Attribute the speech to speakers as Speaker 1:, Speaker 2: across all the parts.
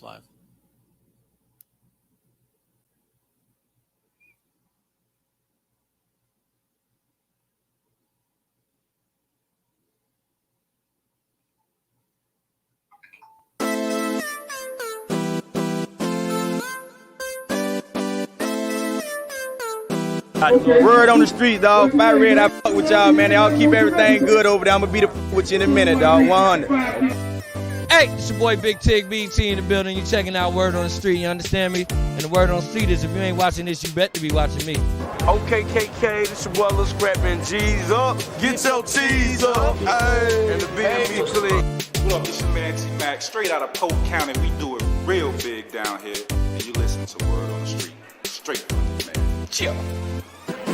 Speaker 1: 5.
Speaker 2: Word on the street, dog. Fire Red, I fuck with y'all, man. Y'all keep everything good over there. I'm gonna be the with you in a minute, dog. 100.
Speaker 3: Hey, it's your boy Big Tig BT in the building. You checking out Word on the Street, you understand me? And the word on the street is if you ain't watching this, you better be watching me.
Speaker 4: Okay, KK, this your boy Lil Scrappin' G's up. Get your cheese up. Hey, and the BMB click.
Speaker 5: What up, this your man T-Mac, straight out of Polk County. We do it real big down here. And you listen to Word on the Street. Straight from the man. Chill.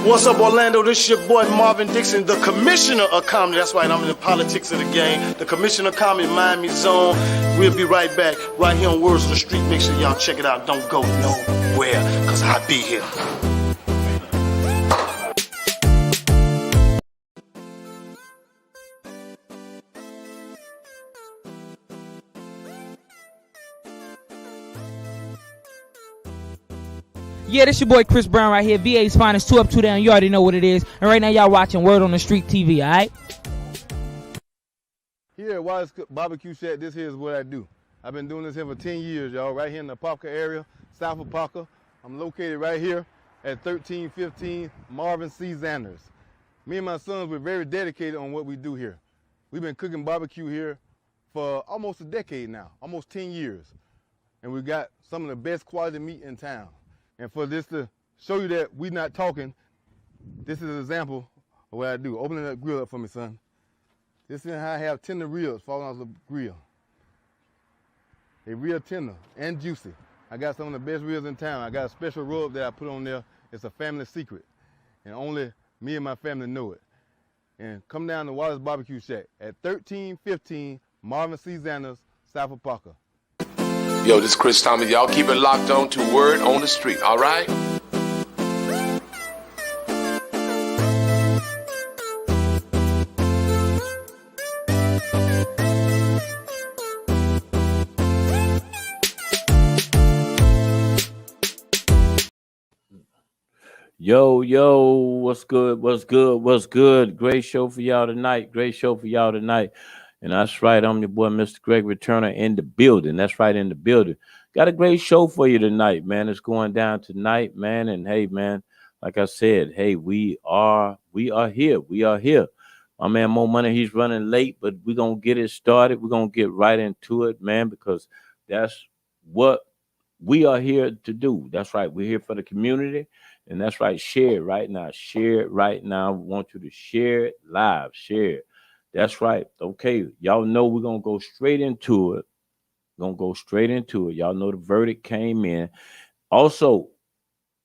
Speaker 4: What's up, Orlando? This your boy Marvin Dixon, the commissioner of comedy. That's right, I'm in the politics of the game. The commissioner of comedy, Miami Zone. We'll be right back, right here on Words on the Street. Make sure y'all check it out. Don't go nowhere, because I be here.
Speaker 6: Yeah, this your boy Chris Brown right here. VA's finest, 2 up, 2 down. You already know what it is. And right now, y'all watching Word on the Street TV, all right?
Speaker 7: Here at Wallace Barbecue Shack, this here is what I do. I've been doing this here for 10 years, y'all, right here in the Parker area, south of Parker. I'm located right here at 1315 Marvin C. Zanders. Me and my sons, we're very dedicated on what we do here. We've been cooking barbecue here for almost a decade now, almost 10 years. And we got some of the best quality meat in town. And for this to show you that we're not talking, this is an example of what I do. Open that grill up for me, son. This is how I have tender ribs falling off the grill. They real tender and juicy. I got some of the best ribs in town. I got a special rub that I put on there. It's a family secret. And only me and my family know it. And come down to Wallace Barbecue Shack at 1315 Marvin C. Zanders, south of Parker.
Speaker 8: Yo, this is Chris Thomas. Y'all keep it locked on to Word on the Street, all right?
Speaker 9: Yo, what's good? Great show for y'all tonight. And that's right, I'm your boy, Mr. Gregory Turner, in the building. That's right, in the building. Got a great show for you tonight, man. It's going down tonight, man. And hey, man, like I said, hey, we are here. My man Mo Money, he's running late, but we're going to get it started. We're going to get right into it, man, because that's what we are here to do. That's right. We're here for the community. And that's right. Share it right now. Share it right now. We want you to share it live. Share it. That's right. Okay. Y'all know we're going to go straight into it. Y'all know the verdict came in. Also,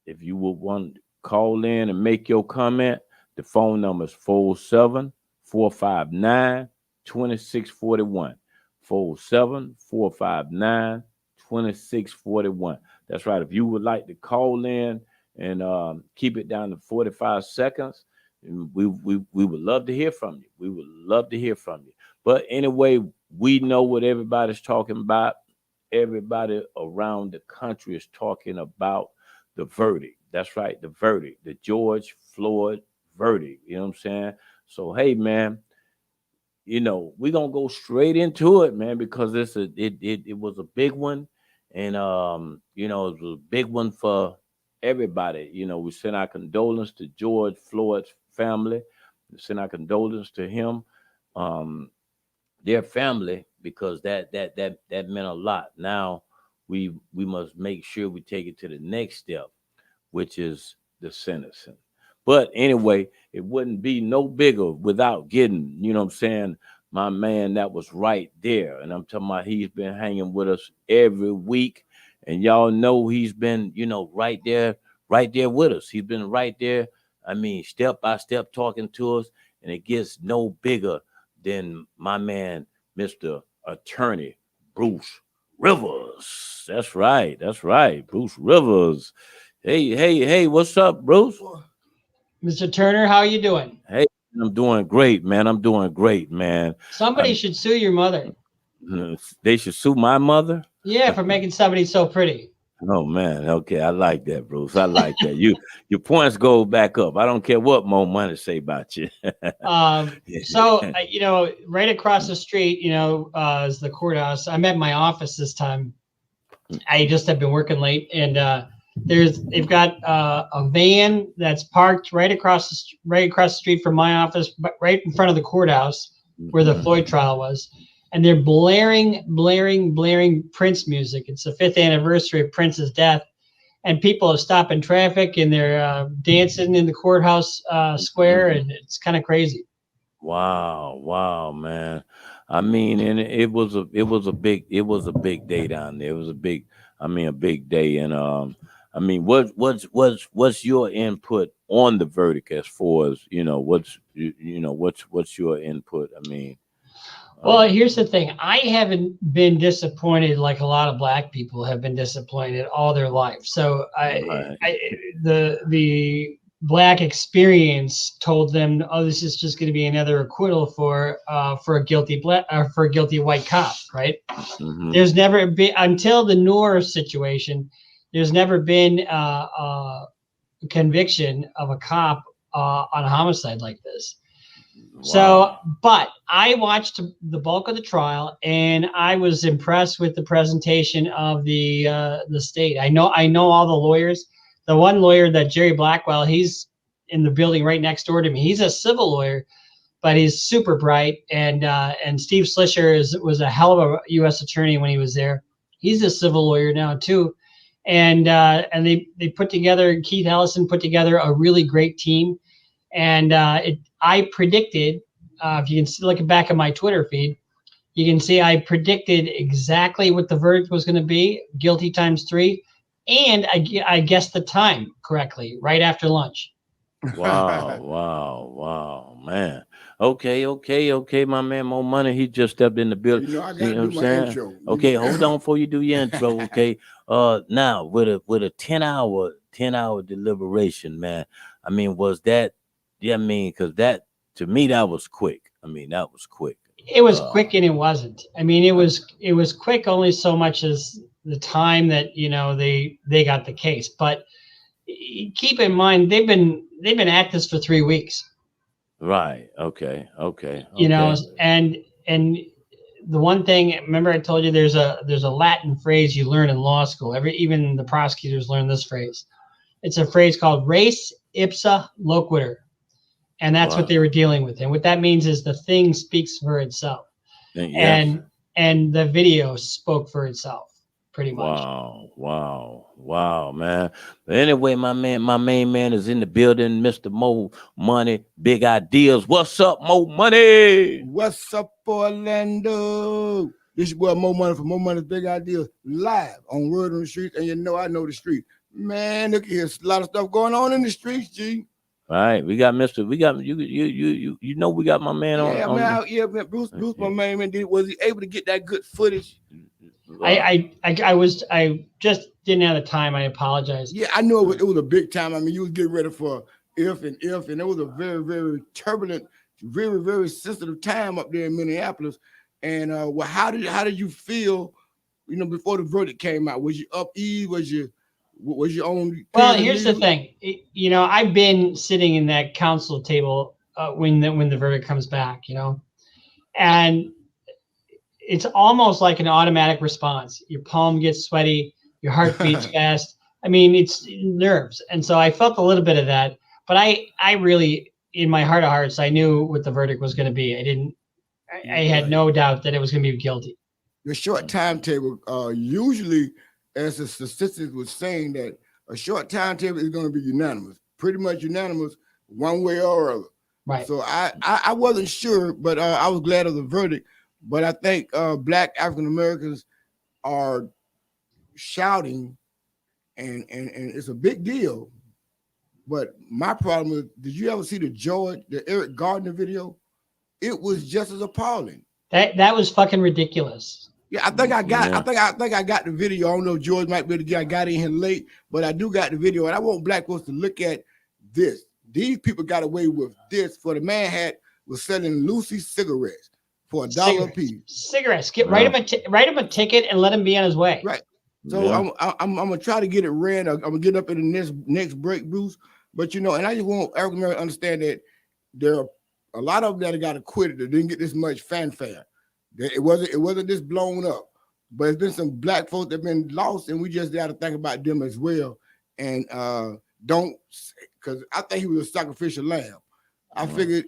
Speaker 9: if you would want to call in and make your comment, the phone number is 47459-2641. 47459-2641. That's right. If you would like to call in and keep it down to 45 seconds, we would love to hear from you. But anyway, we know what everybody's talking about. Everybody around the country is talking about the verdict. That's right, the verdict, the George Floyd verdict. You know what I'm saying? So, hey, man, you know, we're going to go straight into it, man, because it was a big one. And, you know, it was a big one for everybody. You know, we send our condolences to George Floyd's family. We send our condolences to him, their family, because that meant a lot. Now we must make sure we take it to the next step, which is the sentencing. But anyway, it wouldn't be no bigger without getting, you know what I'm saying, my man that was right there. And I'm talking about he's been hanging with us every week. And y'all know he's been, you know, right there with us. He's been right there. I mean, step by step talking to us. And it gets no bigger than my man, Mr. Attorney Bruce Rivers. That's right. Bruce Rivers. Hey, what's up, Bruce?
Speaker 10: Mr. Turner, how are you doing?
Speaker 9: Hey, I'm doing great, man.
Speaker 10: Somebody should sue your mother.
Speaker 9: They should sue my mother?
Speaker 10: Yeah, for making somebody so pretty.
Speaker 9: Oh man, okay, I like that, Bruce. I like that. Your points go back up. I don't care what Mo Money say about you.
Speaker 10: So you know, right across the street, you know, is the courthouse. I'm at my office this time. I just have been working late, and they've got a van that's parked right across the street from my office, but right in front of the courthouse where the Floyd trial was. And they're blaring Prince music. It's the 5th anniversary of Prince's death, and people are stopping traffic and they're dancing in the courthouse square, and it's kind of crazy.
Speaker 9: Wow, man. I mean, and it was a big day down there. It was a big day. And I mean, what's your input on the verdict as far as what's your input? I mean.
Speaker 10: Well, here's the thing. I haven't been disappointed like a lot of black people have been disappointed all their life. So the black experience told them, oh, this is just going to be another acquittal for a guilty white cop, right? Mm-hmm. There's never been, until the Noor situation, there's never been a conviction of a cop on a homicide like this. Wow. So, but I watched the bulk of the trial, and I was impressed with the presentation of the state. I know all the lawyers. The one lawyer, that Jerry Blackwell, he's in the building right next door to me. He's a civil lawyer, but he's super bright. And Steve Slisher was a hell of a U.S. attorney when he was there. He's a civil lawyer now too. And they put together, Keith Ellison put together a really great team. And I predicted, if you can look back at my Twitter feed, you can see I predicted exactly what the verdict was going to be, guilty times 3, and I guessed the time correctly right after lunch.
Speaker 9: Wow, man. Okay, my man Mo Money, he just stepped in the building.
Speaker 1: You know, I got to do my intro.
Speaker 9: Okay, hold on before you do your intro, okay? Now with a 10-hour deliberation, man. I mean, was that? Yeah, I mean, because that, to me, that was quick. I mean, that was quick.
Speaker 10: It was quick, and it wasn't. I mean, it was quick only so much as the time that they got the case. But keep in mind, they've been at this for 3 weeks.
Speaker 9: Right. Okay.
Speaker 10: You know, and the one thing, remember I told you there's a Latin phrase you learn in law school. Even the prosecutors learn this phrase. It's a phrase called res ipsa loquitur. And that's what they were dealing with. And what that means is the thing speaks for itself. Yes. And the video spoke for itself, pretty much.
Speaker 9: Wow, man. But anyway, my main man is in the building, Mr. Mo Money, Big Ideas. What's up, Mo Money?
Speaker 1: What's up, Orlando? This your boy Mo Money from Mo Money's Big Ideas, live on Word on the Street. And I know the street. Man, look, here's a lot of stuff going on in the streets, G.
Speaker 9: All right, we got we got my man on.
Speaker 1: Man, Bruce, my man, was he able to get that good footage?
Speaker 10: I just didn't have the time. I apologize.
Speaker 1: Yeah, I know it was a big time. I mean, you was getting ready for if, and it was a very, very turbulent, very, very sensitive time up there in Minneapolis. And how did you feel, before the verdict came out? Was you upeased? Was your own?
Speaker 10: Well, here's the thing. I've been sitting in that council table when the verdict comes back, and it's almost like an automatic response. Your palm gets sweaty, your heart beats fast. I mean, it's nerves. And so I felt a little bit of that, but I really, in my heart of hearts, I knew what the verdict was going to be. I had no doubt that it was going to be guilty.
Speaker 1: The short timetable, usually, as the statistics was saying, that a short timetable is going to be unanimous, pretty much unanimous one way or other.
Speaker 10: Right.
Speaker 1: So I wasn't sure, but I was glad of the verdict. But I think Black African Americans are shouting, and it's a big deal. But my problem is, did you ever see the Eric Gardner video? It was just as appalling.
Speaker 10: That was fucking ridiculous.
Speaker 1: Yeah, I think I got the video. I don't know if George might be able to get. I got in here late, but I do got the video, and I want black folks to look at this. These people got away with this. For the man was selling Lucy cigarettes for $1 a piece.
Speaker 10: Cigarettes. Write him a ticket and let him be on his way.
Speaker 1: Right. So I'm gonna try to get it read. I'm gonna get up in the next break, Bruce. But and I just want African Americans to understand that there are a lot of them that got acquitted that didn't get this much fanfare. It wasn't this blown up. But it's been some black folks that have been lost, and we just got to think about them as well. And don't, because I think he was a sacrificial lamb. I figured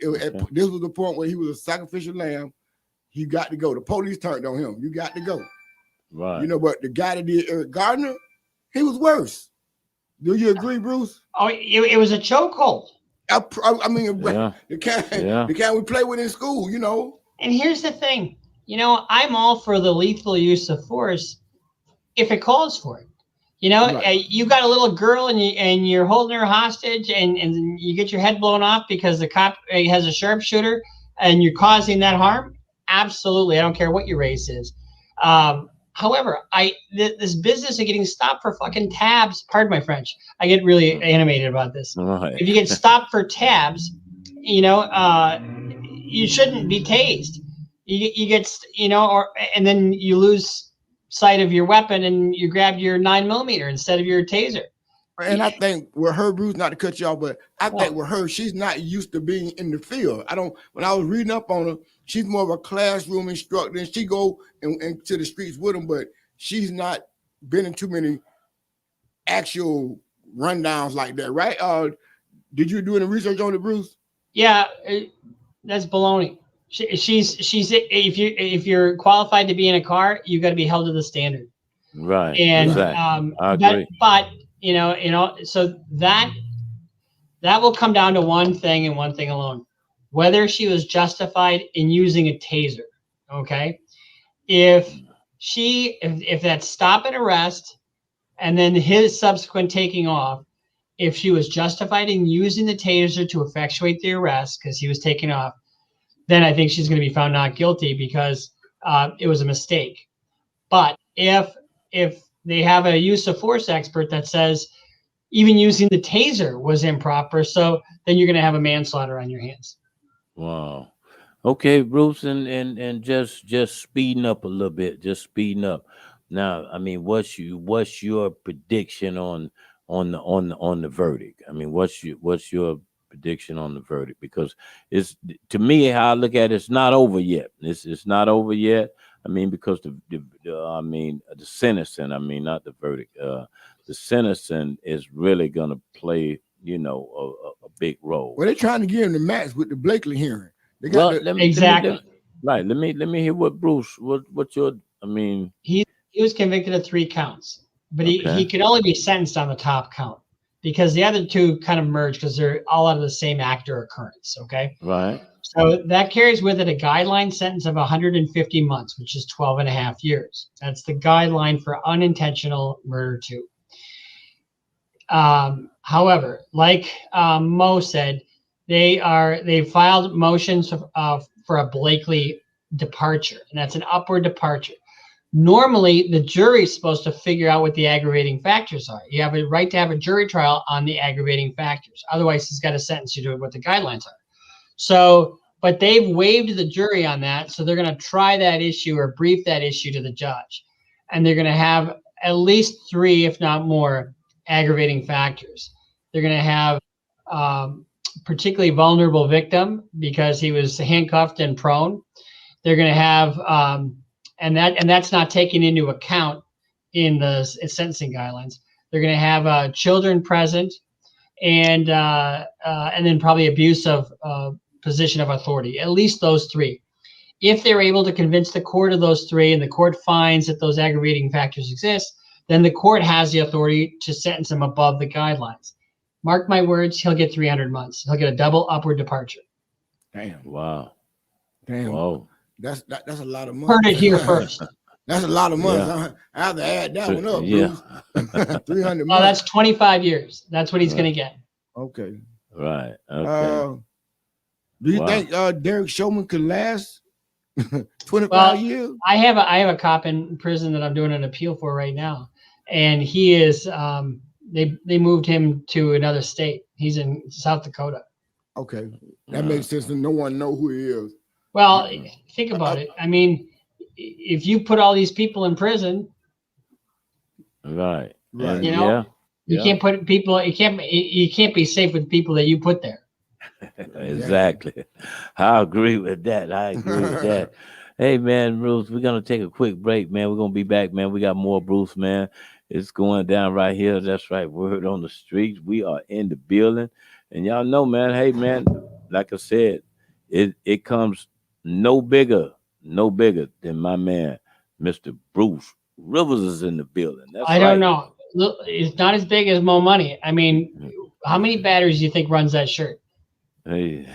Speaker 1: this was the point where he was a sacrificial lamb. He got to go. The police turned on him. You got to go.
Speaker 9: Right.
Speaker 1: But the guy that did Eric Gardner, he was worse. Do you agree, Bruce?
Speaker 10: Oh, it was a chokehold.
Speaker 1: I mean, the kind we play with in school,
Speaker 10: And here's the thing, I'm all for the lethal use of force if it calls for it. You got a little girl and you're holding her hostage and you get your head blown off because the cop has a sharpshooter and you're causing that harm. Absolutely, I don't care what your race is. However, this business of getting stopped for fucking tabs, pardon my French, I get really animated about this.
Speaker 9: Right.
Speaker 10: If you get stopped for tabs, you shouldn't be tased. You get, and then you lose sight of your weapon and you grab your 9mm instead of your taser.
Speaker 1: And I think with her, Bruce, not to cut you off, but I think with her, she's not used to being in the field. When I was reading up on her, she's more of a classroom instructor, and she go into the streets with them, but she's not been in too many actual rundowns like that, right? Did you do any research on it, Bruce?
Speaker 10: Yeah, that's baloney. She's if you're qualified to be in a car, you got to be held to the standard.
Speaker 9: Right.
Speaker 10: And
Speaker 9: exactly. I agree.
Speaker 10: But so that will come down to one thing and one thing alone: whether she was justified in using a taser. Okay, if that stop and arrest, and then his subsequent taking off, if she was justified in using the taser to effectuate the arrest because he was taking off, then I think she's going to be found not guilty because it was a mistake. But if they have a use of force expert that says even using the taser was improper, so then you're going to have a manslaughter on your hands.
Speaker 9: Wow. Okay, Bruce, and just speeding up a little bit, just speeding up. Now, I mean, what's your prediction on the verdict? I mean, what's your prediction on the verdict? Because it's, to me, how I look at it, it's not over yet. It's not over yet. I mean, because the sentencing, I mean, not the verdict. The sentencing is really going to play, a big role.
Speaker 1: Well, they're trying to give him the max with the Blakely hearing. They
Speaker 10: got
Speaker 1: exactly.
Speaker 9: Let me hear what Bruce, what your, I mean.
Speaker 10: He was convicted of 3 counts, but he could only be sentenced on the top count because the other 2 kind of merge because they're all out of the same act or occurrence. Okay.
Speaker 9: Right.
Speaker 10: So that carries with it a guideline sentence of 150 months, which is 12.5 years. That's the guideline for unintentional murder 2. However, like Mo said, they filed motions for a Blakely departure, and that's an upward departure. Normally, the jury is supposed to figure out what the aggravating factors are. You have a right to have a jury trial on the aggravating factors. Otherwise, he's got to sentence you to what the guidelines are. So, but they've waived the jury on that, so they're going to try that issue or brief that issue to the judge, and they're going to have at least 3, if not more, aggravating factors. They're going to have particularly vulnerable victim because he was handcuffed and prone. They're going to have and that's not taken into account in the sentencing guidelines. They're going to have children present, and then probably abuse of position of authority. At least those 3. If they're able to convince the court of those 3, and the court finds that those aggravating factors exist, then the court has the authority to sentence him above the guidelines. Mark my words, he'll get 300 months. He'll get a double upward departure.
Speaker 1: Damn.
Speaker 9: Wow.
Speaker 1: Damn.
Speaker 9: Whoa.
Speaker 1: That's a lot of money.
Speaker 10: Heard it here first.
Speaker 1: That's a lot of money.
Speaker 9: Yeah.
Speaker 1: I have to add that one up.
Speaker 9: Yeah.
Speaker 1: 300
Speaker 10: Well, that's 25 years. That's what he's going to get.
Speaker 1: Okay.
Speaker 9: Right. Okay.
Speaker 1: Do you think Derek Chauvin could last 25 years?
Speaker 10: I have a cop in prison that I'm doing an appeal for right now, and he is. They moved him to another state. He's in South Dakota.
Speaker 1: Okay, that makes sense. And no one know who he is.
Speaker 10: Well, think about it. I mean, if you put all these people in prison,
Speaker 9: right,
Speaker 1: Right.
Speaker 10: you know, you
Speaker 9: yeah.
Speaker 10: can't put people. You can't be safe with people that you put there.
Speaker 9: Exactly. I agree with that. I agree with that. Hey man, Bruce, we're gonna take a quick break, man. We're gonna be back, man. We got more Bruce, man. It's going down right here. That's right. Word on the streets. We are in the building. And y'all know, man, hey man, like I said, it comes no bigger than my man, Mr. Bruce Rivers is in the building. That's
Speaker 10: I
Speaker 9: right.
Speaker 10: don't know. Look, it's not as big as Mo Money. I mean, how many batters do you think runs that shirt?
Speaker 9: Hey,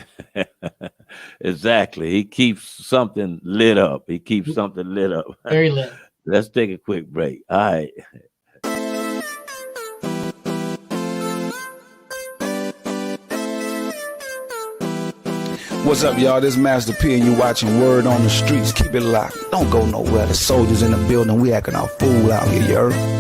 Speaker 9: exactly. He keeps something lit up.
Speaker 10: Very lit.
Speaker 9: Let's take a quick break. All right.
Speaker 11: What's up, y'all? This is Master P, and you watching Word on the Streets. Keep it locked. Don't go nowhere. The soldiers in the building. We acting our fool out here, you heard?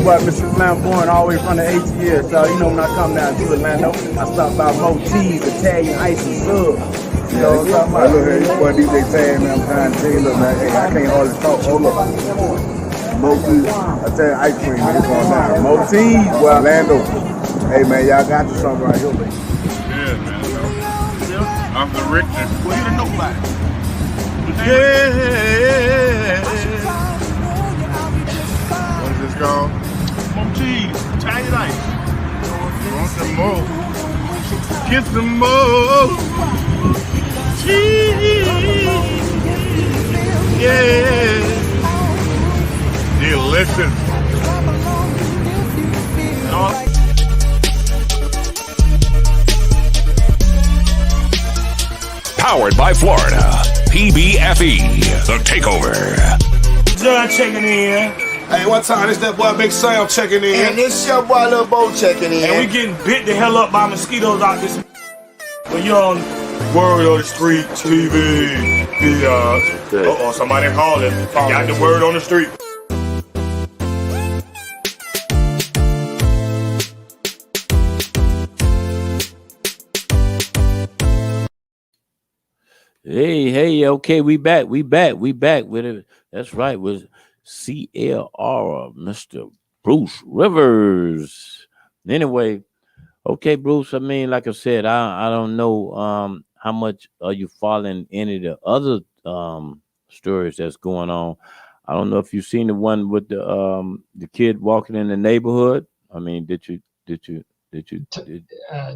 Speaker 12: But Mr. Lamborn always run the ATL, so you know when I come down to Atlanta, I stop by Motifs, Italian Ice and Sub. You know what I'm talking about? Look, hey, boy, DJ Tag, man, I'm trying to tell you, look, man, hey, I can't hardly talk. Hold up. Motifs, I tell you, ice cream, man, it's going down. Motifs, well, Orlando. Hey, man, y'all got you something right here, man.
Speaker 13: Yeah, man. I'm the Richter. Well, you don't know about it. Yeah. What is this called? Motifs, Italian Ice. You want some more? Get some more. Cheese. Yeah. Delicious.
Speaker 14: Powered by Florida. PBFE. The Takeover.
Speaker 15: John checking in. Hey, one time it's that boy Big Sam checking in.
Speaker 4: And this your boy Lil Bo checking in.
Speaker 15: And we getting bit the hell up by mosquitoes out this. But you on Word on the Street TV. Uh-oh, somebody calling. Got the Word on the Street.
Speaker 9: Hey, okay, we back with it. That's right, with CLR, Mr. Bruce Rivers. Anyway, okay, Bruce, I mean, like I said, I don't know how much are you following any of the other stories that's going on. I don't know if you've seen the one with the kid walking in the neighborhood. I mean, did you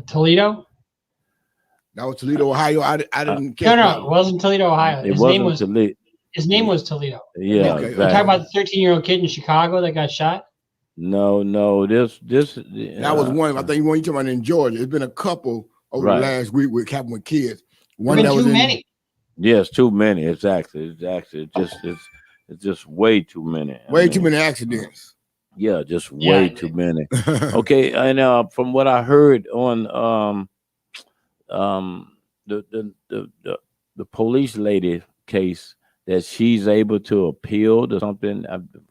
Speaker 10: Toledo?
Speaker 1: That was Toledo, Ohio. I didn't catch
Speaker 10: No,
Speaker 1: that.
Speaker 10: it wasn't Toledo, Ohio.
Speaker 9: It wasn't Toledo.
Speaker 10: His name was Toledo.
Speaker 9: Yeah,
Speaker 1: Okay.
Speaker 9: exactly.
Speaker 10: We're talking about the 13-year-old kid in Chicago that got shot.
Speaker 9: No, this
Speaker 1: That was one. I think one you talking about in Georgia. It's been a couple over
Speaker 9: Right.
Speaker 1: the last week with happened with kids. One
Speaker 10: Been
Speaker 1: that was
Speaker 10: too
Speaker 1: in,
Speaker 10: many.
Speaker 9: Yes, too many. Exactly. It's just way too many.
Speaker 1: way too many accidents.
Speaker 9: Yeah, just
Speaker 10: Yeah.
Speaker 9: way too many. Okay, and from what I heard on the police lady case, that she's able to appeal to something.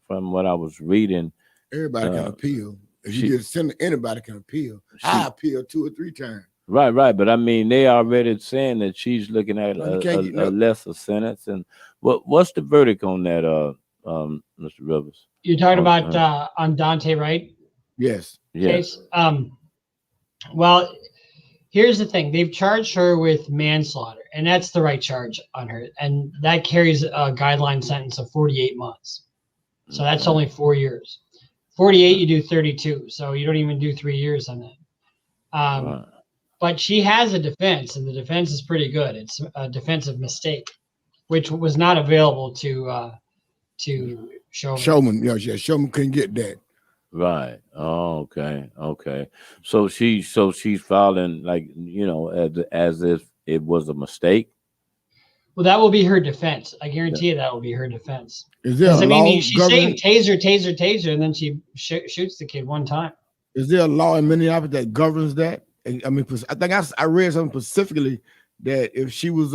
Speaker 9: From what I was reading,
Speaker 1: Everybody can appeal. If
Speaker 9: she-
Speaker 1: you just send anybody can appeal. I appealed 2 or 3 times.
Speaker 9: right. But I mean, they already saying that she's looking at
Speaker 1: No, you can't get
Speaker 9: a
Speaker 1: no-
Speaker 9: lesser sentence. And what's the verdict on that, Mr. Rivers?
Speaker 10: You're talking
Speaker 9: Oh,
Speaker 10: about on Dante Wright
Speaker 1: Yes.
Speaker 10: case. Well, here's the thing: they've charged her with manslaughter, and that's the right charge on her, and that carries a guideline sentence of 48 months. So that's only 4 years. 48, you do 32, so you don't even do 3 years on that.
Speaker 9: Right.
Speaker 10: But she has a defense, and the defense is pretty good. It's a defensive mistake, which was not available to Showman.
Speaker 1: Showman couldn't get that.
Speaker 9: Right. Oh, okay. So she's filing, like, you know, as it was a mistake?
Speaker 10: Well, that will be her defense. I guarantee you that will be her defense.
Speaker 1: Is there a
Speaker 10: I
Speaker 1: law
Speaker 10: mean, she's saying
Speaker 1: governing?
Speaker 10: taser, and then she shoots the kid one time.
Speaker 1: Is there a law in Minneapolis that governs that? I mean, I think I read something specifically that if she was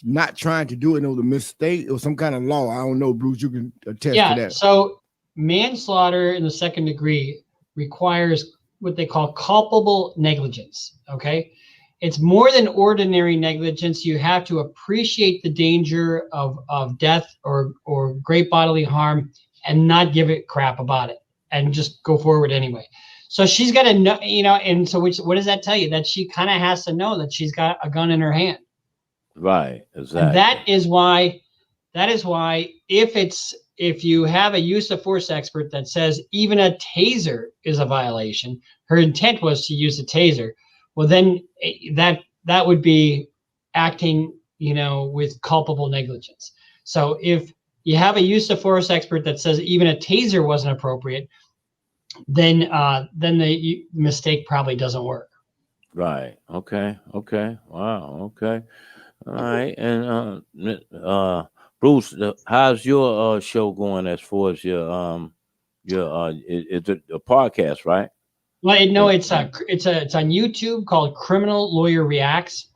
Speaker 1: not trying to do it, it was a mistake or some kind of law. I don't know, Bruce. You can attest to that.
Speaker 10: So manslaughter in the second degree requires what they call culpable negligence. Okay. It's more than ordinary negligence. You have to appreciate the danger of death or great bodily harm and not give a crap about it and just go forward anyway. So she's got to know, and so what does that tell you? That she kind of has to know that she's got a gun in her hand.
Speaker 9: Right, exactly.
Speaker 10: And that is why if you have a use of force expert that says even a taser is a violation, her intent was to use a taser. Well, then that would be acting, with culpable negligence. So if you have a use of force expert that says even a taser wasn't appropriate, then the mistake probably doesn't work.
Speaker 9: Right. Okay. Wow. Okay. All right. And Bruce, how's your show going as far as your it's a podcast, right?
Speaker 10: Well, no, it's on YouTube called Criminal Lawyer Reacts.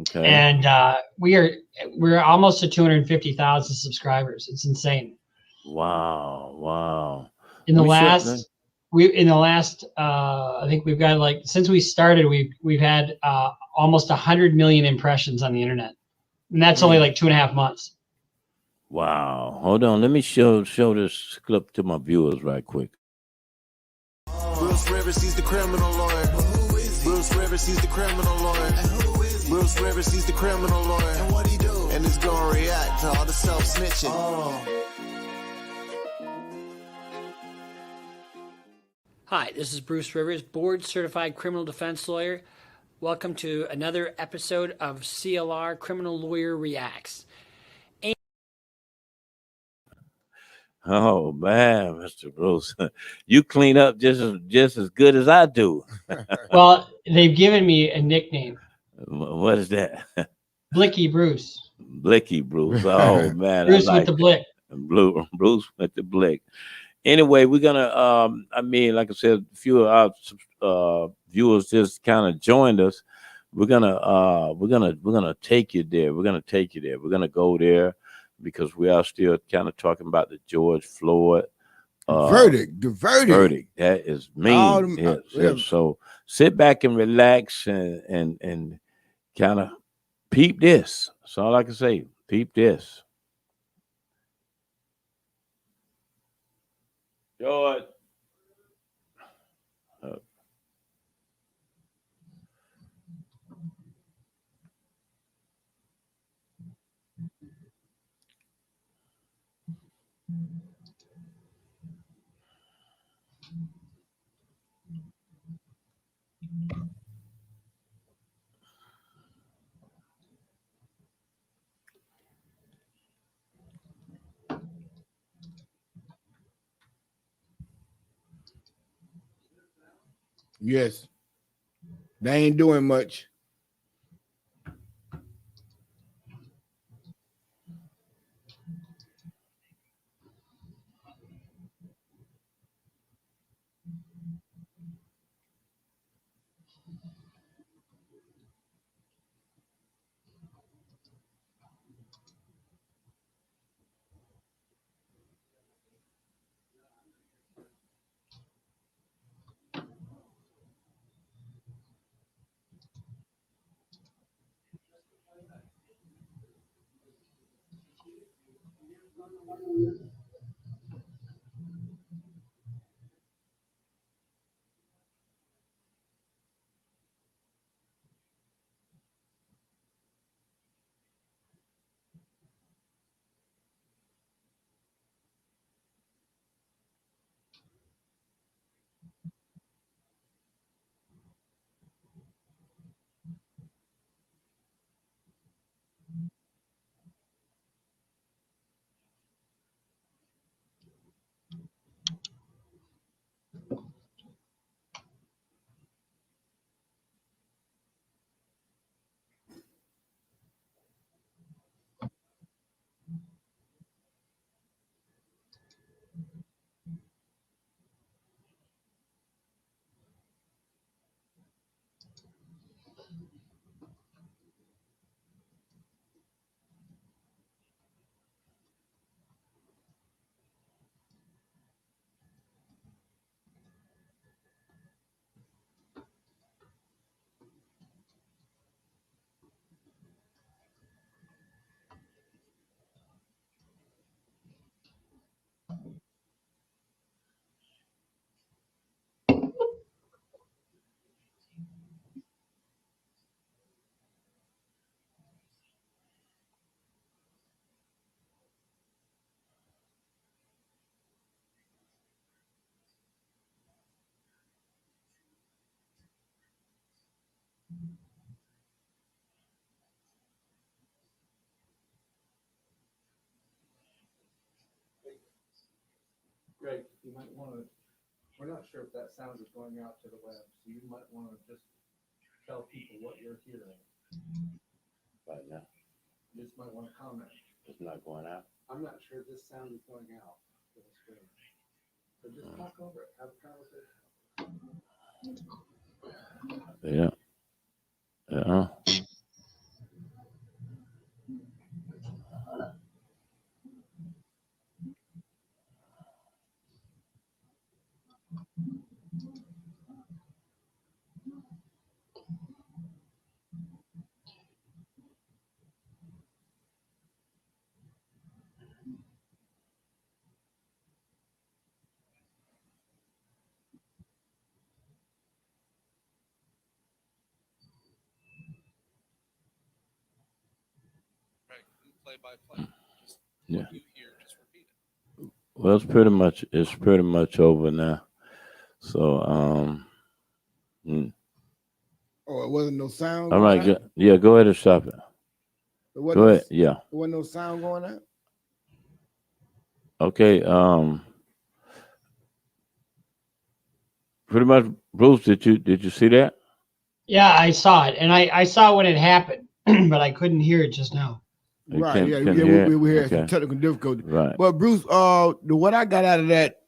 Speaker 9: Okay.
Speaker 10: And we're almost to 250,000 subscribers. It's insane.
Speaker 9: Wow.
Speaker 10: In the last I think we've got since we started we've had almost 100 million impressions on the internet, and that's only 2.5 months.
Speaker 9: Wow. Hold on, let me show this clip to my viewers right quick.
Speaker 16: Bruce Rivers, he's the criminal lawyer. Bruce Rivers, he's the criminal lawyer. Bruce Rivers, he's the criminal lawyer. And what he do? And he's gonna react to all the self-snitching.
Speaker 10: Hi, this is Bruce Rivers, board certified criminal defense lawyer. Welcome to another episode of CLR Criminal Lawyer Reacts.
Speaker 9: Oh man, Mr. Bruce, you clean up just as good as I do.
Speaker 10: Well, they've given me a nickname.
Speaker 9: What is that?
Speaker 10: Blicky Bruce.
Speaker 9: Blicky Bruce. Oh man,
Speaker 10: Bruce with the blick.
Speaker 9: Bruce with the blick. Anyway, we're gonna. Like I said, a few of our viewers just kind of joined us. We're gonna take you there. We're gonna go there because we are still kind of talking about the George Floyd
Speaker 1: verdict. The verdict.
Speaker 9: That is mean. Yes. So sit back and relax and kind of peep this. That's all I can say. Peep this. George.
Speaker 1: Yes. They ain't doing much.
Speaker 17: might want to. We're not sure if that sound is going out to the web, so you might want to just tell people what you're hearing.
Speaker 9: Right now,
Speaker 17: You just might want to comment.
Speaker 9: it's not going out.
Speaker 17: I'm not sure this sound is going out to the screen. So just talk over it. Have a conversation.
Speaker 9: Yeah. Yeah. Well, it's pretty much over now. So,
Speaker 1: Oh, it wasn't no sound.
Speaker 9: all right,
Speaker 1: going out?
Speaker 9: yeah, go ahead and stop it.
Speaker 1: There wasn't
Speaker 9: Go
Speaker 1: no-
Speaker 9: ahead, yeah.
Speaker 1: There wasn't no sound going out.
Speaker 9: Okay, pretty much, Bruce, did you see that?
Speaker 10: Yeah, I saw it, and I saw when it happened, but I couldn't hear it just now.
Speaker 9: You
Speaker 1: Right.
Speaker 9: can't-
Speaker 1: Yeah.
Speaker 9: can't
Speaker 1: Yeah.
Speaker 9: hear
Speaker 1: We
Speaker 9: it?
Speaker 1: had some
Speaker 9: Okay.
Speaker 1: technical difficulty.
Speaker 9: Right.
Speaker 1: But Bruce, what I got out of that,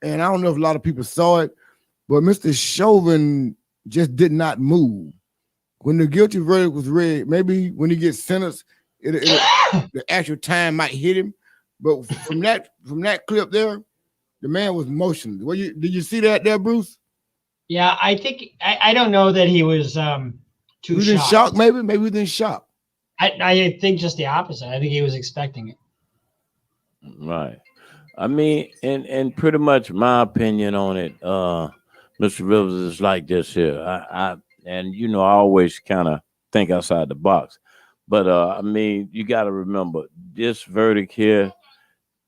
Speaker 1: and I don't know if a lot of people saw it, but Mr. Chauvin just did not move when the guilty verdict was read. Maybe when he gets sentenced, the actual time might hit him. But from that clip there, the man was motionless. Did you see that there, Bruce?
Speaker 10: Yeah, I think I don't know that he was too
Speaker 1: He was in
Speaker 10: shocked.
Speaker 1: shock, maybe he was in shock.
Speaker 10: I think just the opposite. I think he was expecting it.
Speaker 9: Right. I mean, and pretty much my opinion on it, Mr. Rivers, is like this here. I always kind of think outside the box. But I mean, you got to remember this verdict here,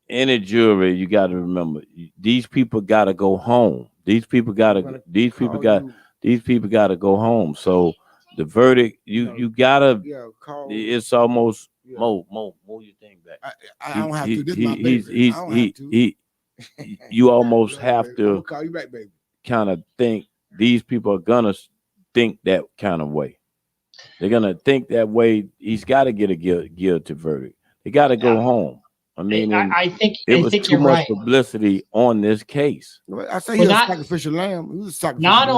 Speaker 9: any jury, you got to remember these people got to go home. These people got to go home. So the verdict, you gotta. It's almost Mo, your thing back.
Speaker 1: I don't have to. This is my baby. I don't have to.
Speaker 9: You almost have
Speaker 1: I'm
Speaker 9: to
Speaker 1: gonna call you back, baby.
Speaker 9: kind of think these people are gonna think that kind of way. They're gonna think that way. He's got to get a guilty verdict. They got to go home. I mean,
Speaker 10: I think
Speaker 9: it was too
Speaker 10: you're
Speaker 9: much
Speaker 10: right.
Speaker 9: publicity on this case.
Speaker 1: I say he's a sacrificial lamb. He was a sacrificial
Speaker 10: Not
Speaker 1: lamb.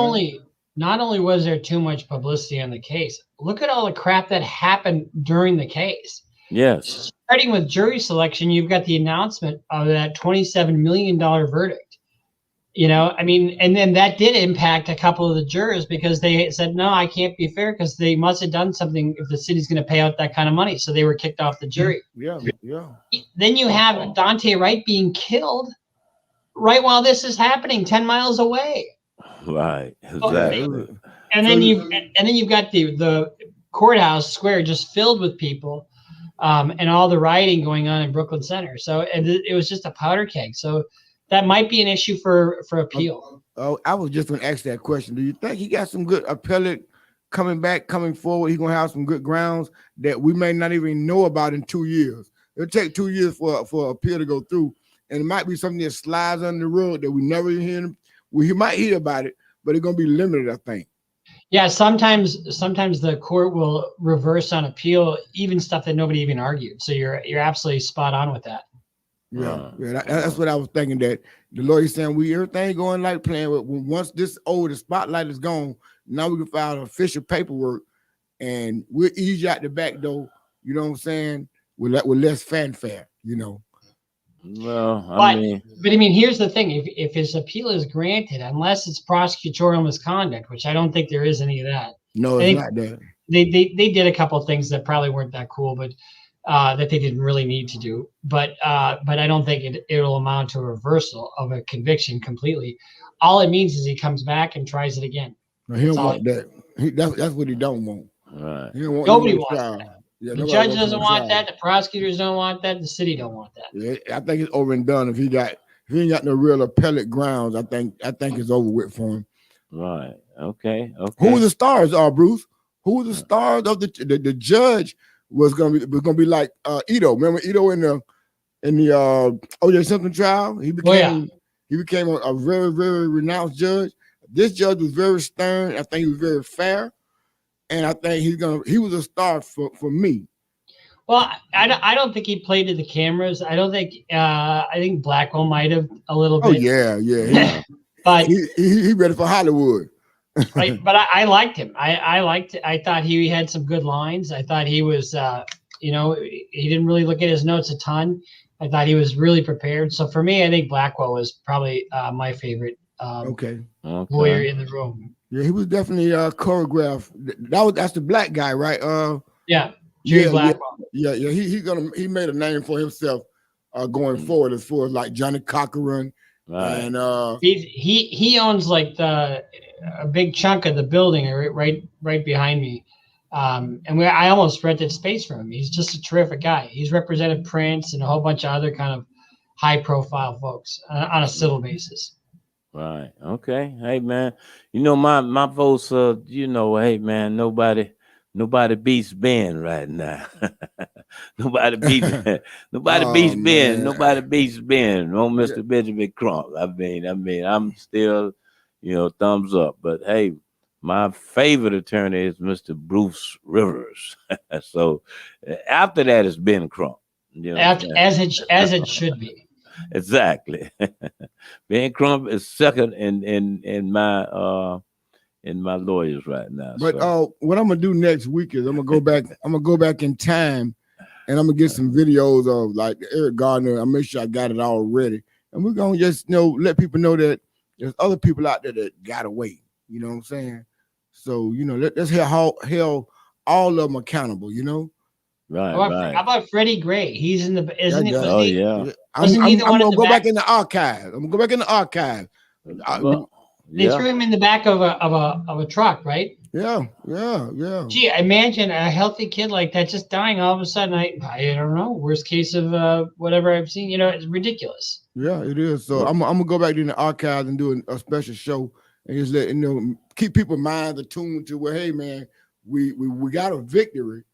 Speaker 10: only was there too much publicity on the case, look at all the crap that happened during the case.
Speaker 9: Yes.
Speaker 10: Starting with jury selection, you've got the announcement of that $27 million verdict. You know, I mean, and then that did impact a couple of the jurors because they said, no, I can't be fair because they must have done something if the city's going to pay out that kind of money. So they were kicked off the jury.
Speaker 1: Yeah.
Speaker 10: Then you have Dante Wright being killed right while this is happening 10 miles away.
Speaker 9: Right. Exactly.
Speaker 10: And then you've got the courthouse square just filled with people, and all the rioting going on in Brooklyn Center. So it was just a powder keg. So that might be an issue for appeal.
Speaker 1: Oh, I was just going to ask that question. Do you think he got some good appellate coming forward? He's going to have some good grounds that we may not even know about in 2 years. It'll take 2 years for appeal to go through, and it might be something that slides under the rug that we never hear. We might hear about it, but it's going to be limited, I think.
Speaker 10: Yeah, sometimes the court will reverse on appeal, even stuff that nobody even argued. So you're absolutely spot on with that.
Speaker 1: Yeah, that's what I was thinking. That the lawyer saying everything going like playing. But once the spotlight is gone, now we can file official paperwork, and we'll ease you out the back door. You know what I'm saying? With less fanfare. You know.
Speaker 9: Well,
Speaker 10: But I mean, here's the thing: if his appeal is granted, unless it's prosecutorial misconduct, which I don't think there is any of that.
Speaker 1: No, it's not that.
Speaker 10: They did a couple of things that probably weren't that cool, but that they didn't really need to do. But I don't think it'll amount to a reversal of a conviction completely. All it means is he comes back and tries it again.
Speaker 1: No, he don't want that. That's what he don't want.
Speaker 9: Right.
Speaker 1: He don't want
Speaker 10: Nobody
Speaker 1: no
Speaker 10: wants
Speaker 1: trial.
Speaker 10: that.
Speaker 1: Yeah,
Speaker 10: The
Speaker 1: nobody
Speaker 10: judge
Speaker 1: wants
Speaker 10: doesn't
Speaker 1: no
Speaker 10: want
Speaker 1: trial.
Speaker 10: that. The prosecutors don't want that. The city don't want that.
Speaker 1: Yeah, I think it's over and done. If he ain't got no real appellate grounds, I think it's over with for him.
Speaker 9: Right. Okay.
Speaker 1: Who were the stars? Bruce? Who were the stars of the judge was gonna be like Ito. Remember Ito in the O.J. Simpson trial? He became He became a very, very renounced judge. This judge was very stern. I think he was very fair. And I think he was a star for me.
Speaker 10: Well, I don't think he played to the cameras. I don't think I think Blackwell might have a little bit.
Speaker 1: Oh yeah.
Speaker 10: But
Speaker 1: he ready for Hollywood.
Speaker 10: Right, but I liked him. I thought he had some good lines. I thought he was he didn't really look at his notes a ton. I thought he was really prepared. So for me, I think Blackwell was probably my favorite lawyer in the room.
Speaker 1: Yeah, he was definitely choreographed. That's the black guy, right?
Speaker 10: Yeah. Blackwell.
Speaker 1: Yeah. He made a name for himself going forward as far as like Johnny Cochran.
Speaker 9: Right.
Speaker 1: And
Speaker 10: he owns like a big chunk of the building right behind me. I almost rented space from him. He's just a terrific guy. He's represented Prince and a whole bunch of other kind of high profile folks on a civil basis.
Speaker 9: Right. Okay. Hey man, my votes hey man, nobody beats Ben right now. Nobody beats Ben. Beats Ben. Nobody beats Ben. No, Mr. Benjamin Crump. I mean, I'm still, thumbs up. But hey, my favorite attorney is Mr. Bruce Rivers. So after that is Ben Crump.
Speaker 10: As it should be.
Speaker 9: Exactly. Ben Crump is second in my lawyers right now.
Speaker 1: But what I'm gonna do next week is I'm gonna go back in time, and I'm gonna get some videos of like Eric Gardner. I'll make sure I got it all ready, and we're gonna just let people know that there's other people out there that got away. You know what I'm saying? So let's hold all of them accountable.
Speaker 9: Right.
Speaker 10: How about Freddie Gray? He's in the isn't he?
Speaker 9: Oh yeah.
Speaker 1: I'm gonna go back in the archive. I'm gonna go back in the archive.
Speaker 10: They threw him in the back of a truck, right?
Speaker 1: Yeah.
Speaker 10: Gee, imagine a healthy kid like that just dying all of a sudden. I don't know. Worst case of whatever I've seen. It's ridiculous.
Speaker 1: Yeah, it is. So I'm gonna go back in the archives and do a special show and just let keep people's minds attuned to where, hey man, we got a victory,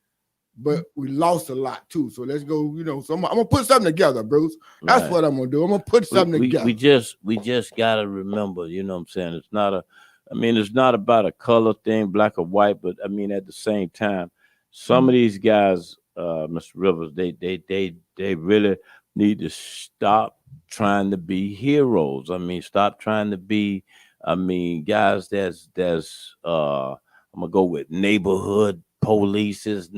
Speaker 1: but we lost a lot too. So let's go. So I'm gonna put something together, Bruce. That's what I'm gonna do. I'm gonna put something together.
Speaker 9: We just gotta remember. You know what I'm saying? It's not about a color thing, black or white, but at the same time, some of these guys, Mr. Rivers, they really need to stop trying to be heroes. Stop trying to be, guys that's I'm gonna go with neighborhood polices,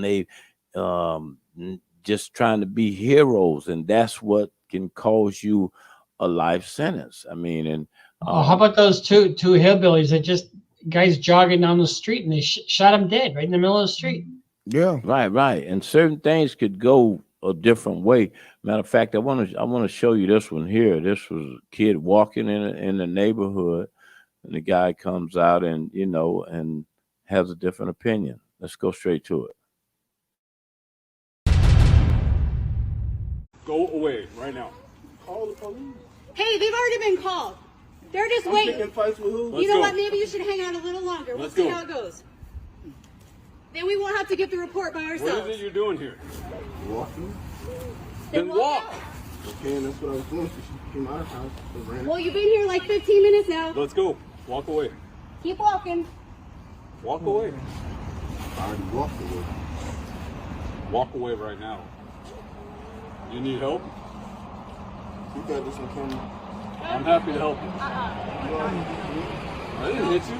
Speaker 9: just trying to be heroes, and that's what can cause you a life sentence.
Speaker 10: How about those two hillbillies that just guys jogging down the street and they shot him dead right in the middle of the street?
Speaker 1: Yeah,
Speaker 9: right. And certain things could go a different way. Matter of fact, I want to show you this one here. This was a kid walking in the neighborhood, and the guy comes out and and has a different opinion. Let's go straight to it.
Speaker 18: Go away right now. Call the police.
Speaker 19: Hey, they've already been called. They're just waiting.
Speaker 18: Picking fights with who?
Speaker 19: You know what? Maybe you should hang out a little longer. We'll see how it goes. Then we won't have to get the report by ourselves.
Speaker 18: What is it you're doing here?
Speaker 12: Walking.
Speaker 18: Then walk.
Speaker 12: Okay, and that's what I was doing. She came out of the house.
Speaker 19: Well, you've been here like 15 minutes now.
Speaker 18: Let's go. Walk away.
Speaker 19: Keep walking.
Speaker 18: Walk away.
Speaker 12: I already walked away.
Speaker 18: Walk away right now. You need help?
Speaker 12: You got this on camera.
Speaker 18: I'm happy to help you. I didn't hit you.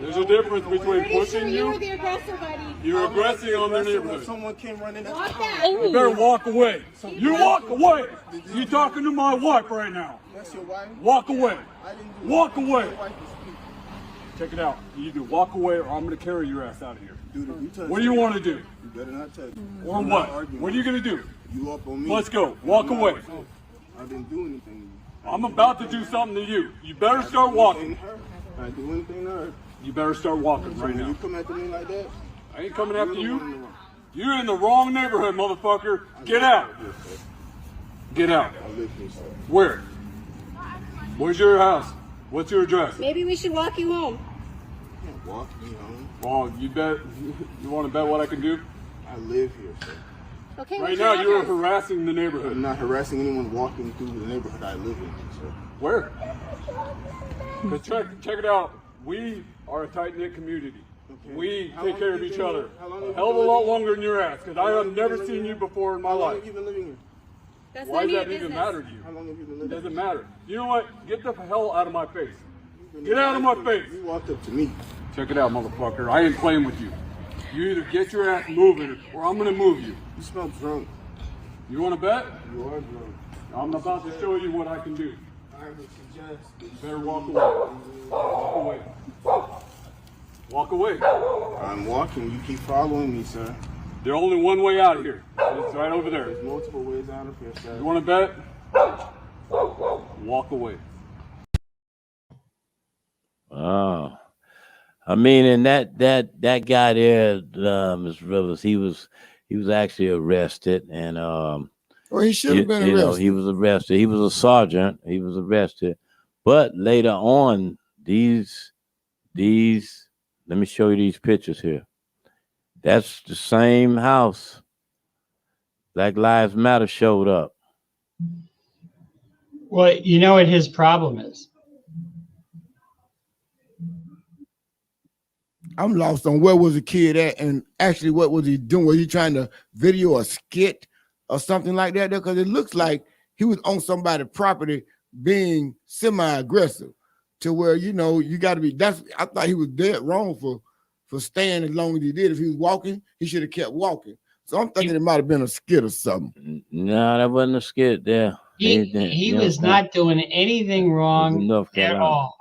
Speaker 18: There's a difference between pushing you.
Speaker 19: You were the aggressor, buddy.
Speaker 18: You're aggressing on their neighborhood.
Speaker 12: Someone came running up.
Speaker 19: Walk back.
Speaker 18: You better walk away. You walk away. You're talking to my wife right now.
Speaker 12: That's your wife?
Speaker 18: Walk away.
Speaker 12: I didn't do
Speaker 18: Walk
Speaker 12: that.
Speaker 18: away.
Speaker 12: Your wife is speaking.
Speaker 18: Check it out. You either walk away or I'm going to carry your ass out of here.
Speaker 12: Dude, you touch
Speaker 18: What do you want to do?
Speaker 12: You better not touch me.
Speaker 18: Or what? What are you going to do?
Speaker 12: You up on me.
Speaker 18: Let's go. Walk away.
Speaker 12: I didn't do anything to you.
Speaker 18: I'm about to do something to you. You better start walking.
Speaker 12: I do anything to her.
Speaker 18: You better start walking right now.
Speaker 12: You come after me like that?
Speaker 18: I ain't coming after you. You're in the wrong neighborhood, motherfucker. Get out. Get out. Where? Where's your house? What's your address?
Speaker 19: Maybe we should walk you home.
Speaker 12: Can't walk me home.
Speaker 18: Well, you bet. You want to bet what I can do?
Speaker 12: I live here, sir.
Speaker 19: Okay.
Speaker 18: Right
Speaker 19: what's
Speaker 18: now,
Speaker 19: your
Speaker 18: you're
Speaker 19: address?
Speaker 18: harassing the neighborhood.
Speaker 13: I'm not harassing anyone walking through the neighborhood I live in, sir.
Speaker 18: Where? 'Cause check it out. We are a tight-knit community. We
Speaker 13: How
Speaker 18: take
Speaker 13: long
Speaker 18: care
Speaker 13: have
Speaker 18: of
Speaker 13: you
Speaker 18: each
Speaker 13: been
Speaker 18: other
Speaker 13: here? How long
Speaker 18: a
Speaker 13: have
Speaker 18: hell of
Speaker 13: you
Speaker 18: a
Speaker 13: been
Speaker 18: lot
Speaker 13: living
Speaker 18: longer than your ass, because I have never seen you before in my
Speaker 13: How long
Speaker 18: life.
Speaker 13: have you been living here?
Speaker 19: That's
Speaker 18: Why
Speaker 19: none
Speaker 18: does
Speaker 19: of
Speaker 18: that
Speaker 19: your
Speaker 18: even
Speaker 19: business.
Speaker 18: matter to you?
Speaker 13: How long have you been
Speaker 18: It
Speaker 13: living
Speaker 18: doesn't
Speaker 13: here?
Speaker 18: matter. You know what? Get the hell out of my face. Get out of my face.
Speaker 13: You walked up to me.
Speaker 18: Check it out, motherfucker. I ain't playing with you. You either get your ass moving or I'm gonna move you.
Speaker 13: You smell drunk.
Speaker 18: You wanna bet?
Speaker 13: You are drunk.
Speaker 18: I'm about to show you what I can do.
Speaker 13: I would suggest that
Speaker 18: You better walk away. Walk away. Walk away.
Speaker 13: I'm walking. You keep following me, sir.
Speaker 18: There's only one way out of here. It's right over there.
Speaker 13: There's multiple ways out of here, sir.
Speaker 18: You wanna bet? Walk away.
Speaker 9: Oh, I mean, and that guy there, Ms. Rivers, he was actually arrested, and
Speaker 1: Well, he should have been
Speaker 9: you know,
Speaker 1: arrested.
Speaker 9: he was arrested. He was a sergeant. He was arrested, but later on, these. Let me show you these pictures here. That's the same house. Black Lives Matter showed up.
Speaker 10: Well, you know what his problem is?
Speaker 1: I'm lost on where was the kid at, and actually what was he doing? Was he trying to video a skit or something like that? Because it looks like he was on somebody's property being semi-aggressive to where, you know, you got to be. I thought he was dead wrong for staying as long as he did. If he was walking, he should have kept walking. So I'm thinking it might have been a skit or something.
Speaker 9: No, that wasn't a skit there.
Speaker 10: He was not doing anything wrong
Speaker 9: North
Speaker 10: at
Speaker 9: Carolina.
Speaker 10: all.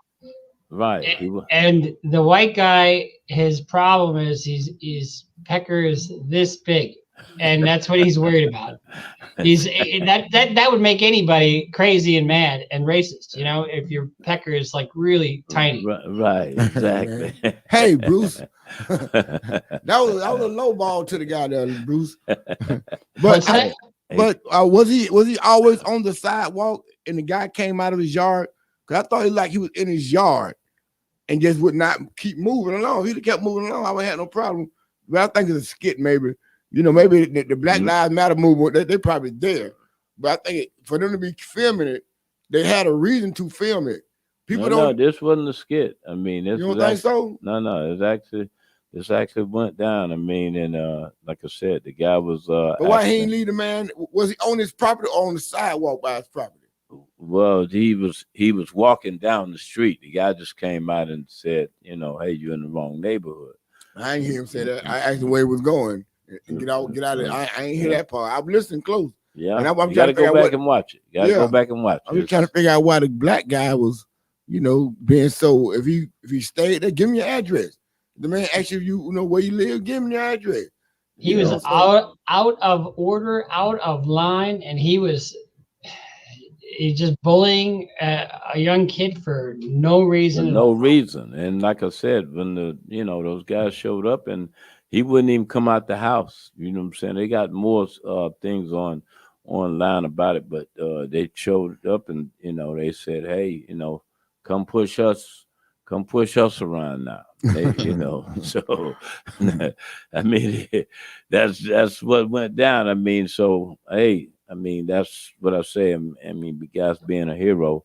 Speaker 9: Right. He was.
Speaker 10: And the white guy, his problem is his pecker is this big, and that's what he's worried about. That would make anybody crazy and mad and racist, you know, if your pecker is like really tiny.
Speaker 9: Right, exactly.
Speaker 1: Hey, Bruce. that was a low ball to the guy there, Bruce.
Speaker 10: What's that?
Speaker 1: But was he always on the sidewalk and the guy came out of his yard? Because I thought he was in his yard and just would not keep moving along. If he'd have kept moving along, I wouldn't have no problem. But I think it's a skit, maybe. You know, maybe the Black Lives Matter movement, they probably there. But I think for them to be filming it, they had a reason to film it. People
Speaker 9: No, this wasn't a skit. I mean, this
Speaker 1: You don't
Speaker 9: was
Speaker 1: think so?
Speaker 9: No, this actually went down. I mean, and like I said, the guy was
Speaker 1: But why he ain't leave the man? Was he on his property or on the sidewalk by his property?
Speaker 9: well, he was walking down the street. The guy just came out and said, you know, hey, you're in the wrong neighborhood.
Speaker 1: I ain't hear him say that. I asked him where he was going. And get out of it. I ain't hear that part. I'm listening close.
Speaker 9: Yeah,
Speaker 1: and I'm
Speaker 9: you got to
Speaker 1: figure
Speaker 9: go
Speaker 1: out
Speaker 9: back and watch it. You got to go back and watch it.
Speaker 1: I'm just trying to figure out why the black guy was, you know, being so. If he stayed there, give me your address. The man asked you, you know, where you live. Give him your address.
Speaker 10: He was out of order, out of line, and he's just bullying a young kid for no reason.
Speaker 9: For no reason. And like I said, when those guys showed up and he wouldn't even come out the house. You know what I'm saying? They got more things online about it, but they showed up and, you know, they said, hey, you know, come push us around now. They, you know, so I mean, that's what went down. I mean, so hey, I mean, that's what I say. I mean, guys being a hero,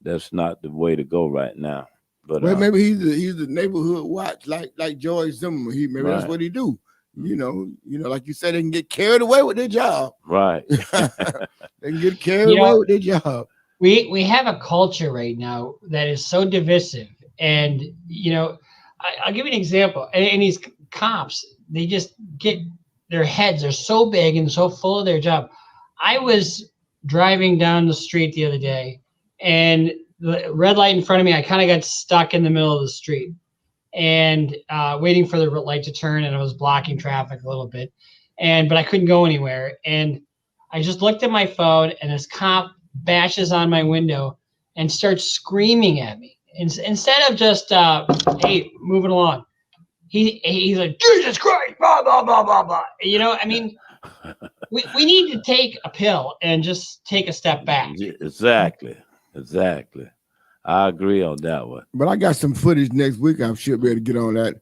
Speaker 9: that's not the way to go right now. But
Speaker 1: well, maybe he's the neighborhood watch, like George Zimmerman. Maybe that's what he do. You know, like you said, they can get carried away with their job.
Speaker 9: Right.
Speaker 1: They can get carried away with their job.
Speaker 10: We have a culture right now that is so divisive, and you know, I'll give you an example. And these cops, they just get their heads are so big and so full of their job. I was driving down the street the other day, and the red light in front of me, I kind of got stuck in the middle of the street and waiting for the light to turn, and I was blocking traffic a little bit, but I couldn't go anywhere. And I just looked at my phone, and this cop bashes on my window and starts screaming at me. Instead of just, hey, moving along, he's like, Jesus Christ, blah, blah, blah, blah, blah. You know, I mean, we need to take a pill and just take a step back.
Speaker 9: Exactly. I agree on that one.
Speaker 1: But I got some footage next week. I should be able to get on that.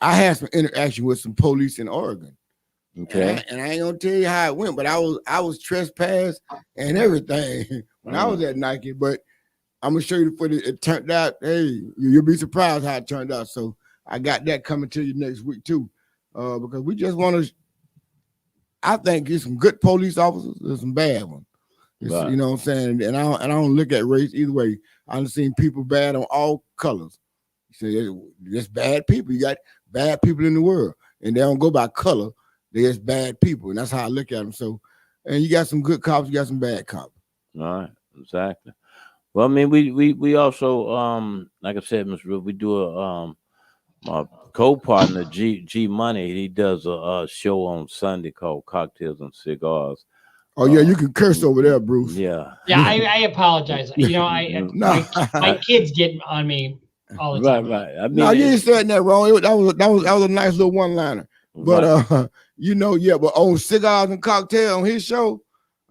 Speaker 1: I had some interaction with some police in Oregon.
Speaker 9: Okay.
Speaker 1: And I ain't gonna tell you how it went, but I was trespassed and everything when I was at Nike. But I'm gonna show you the footage. It turned out, hey, you'll be surprised how it turned out. So I got that coming to you next week too, because we just want to. I think there's some good police officers, there's some bad ones.
Speaker 9: Right.
Speaker 1: You know what I'm saying? And I don't look at race either way. I've seen people bad on all colors. So there's bad people. You got bad people in the world, and they don't go by color. They're just bad people, and that's how I look at them. So, and you got some good cops, you got some bad cops.
Speaker 9: All right, exactly. Well, I mean, we also like I said, Mr. Ruth, we do my co-partner G Money. He does a show on Sunday called Cocktails and Cigars.
Speaker 1: Oh yeah, you can curse over there, Bruce.
Speaker 9: Yeah.
Speaker 10: Yeah, I apologize. You know, my kids get on me all the time.
Speaker 9: Right. I mean,
Speaker 1: no, you ain't saying that wrong. That was a nice little one-liner. But you know, yeah, but on Cigars and Cocktail on his show,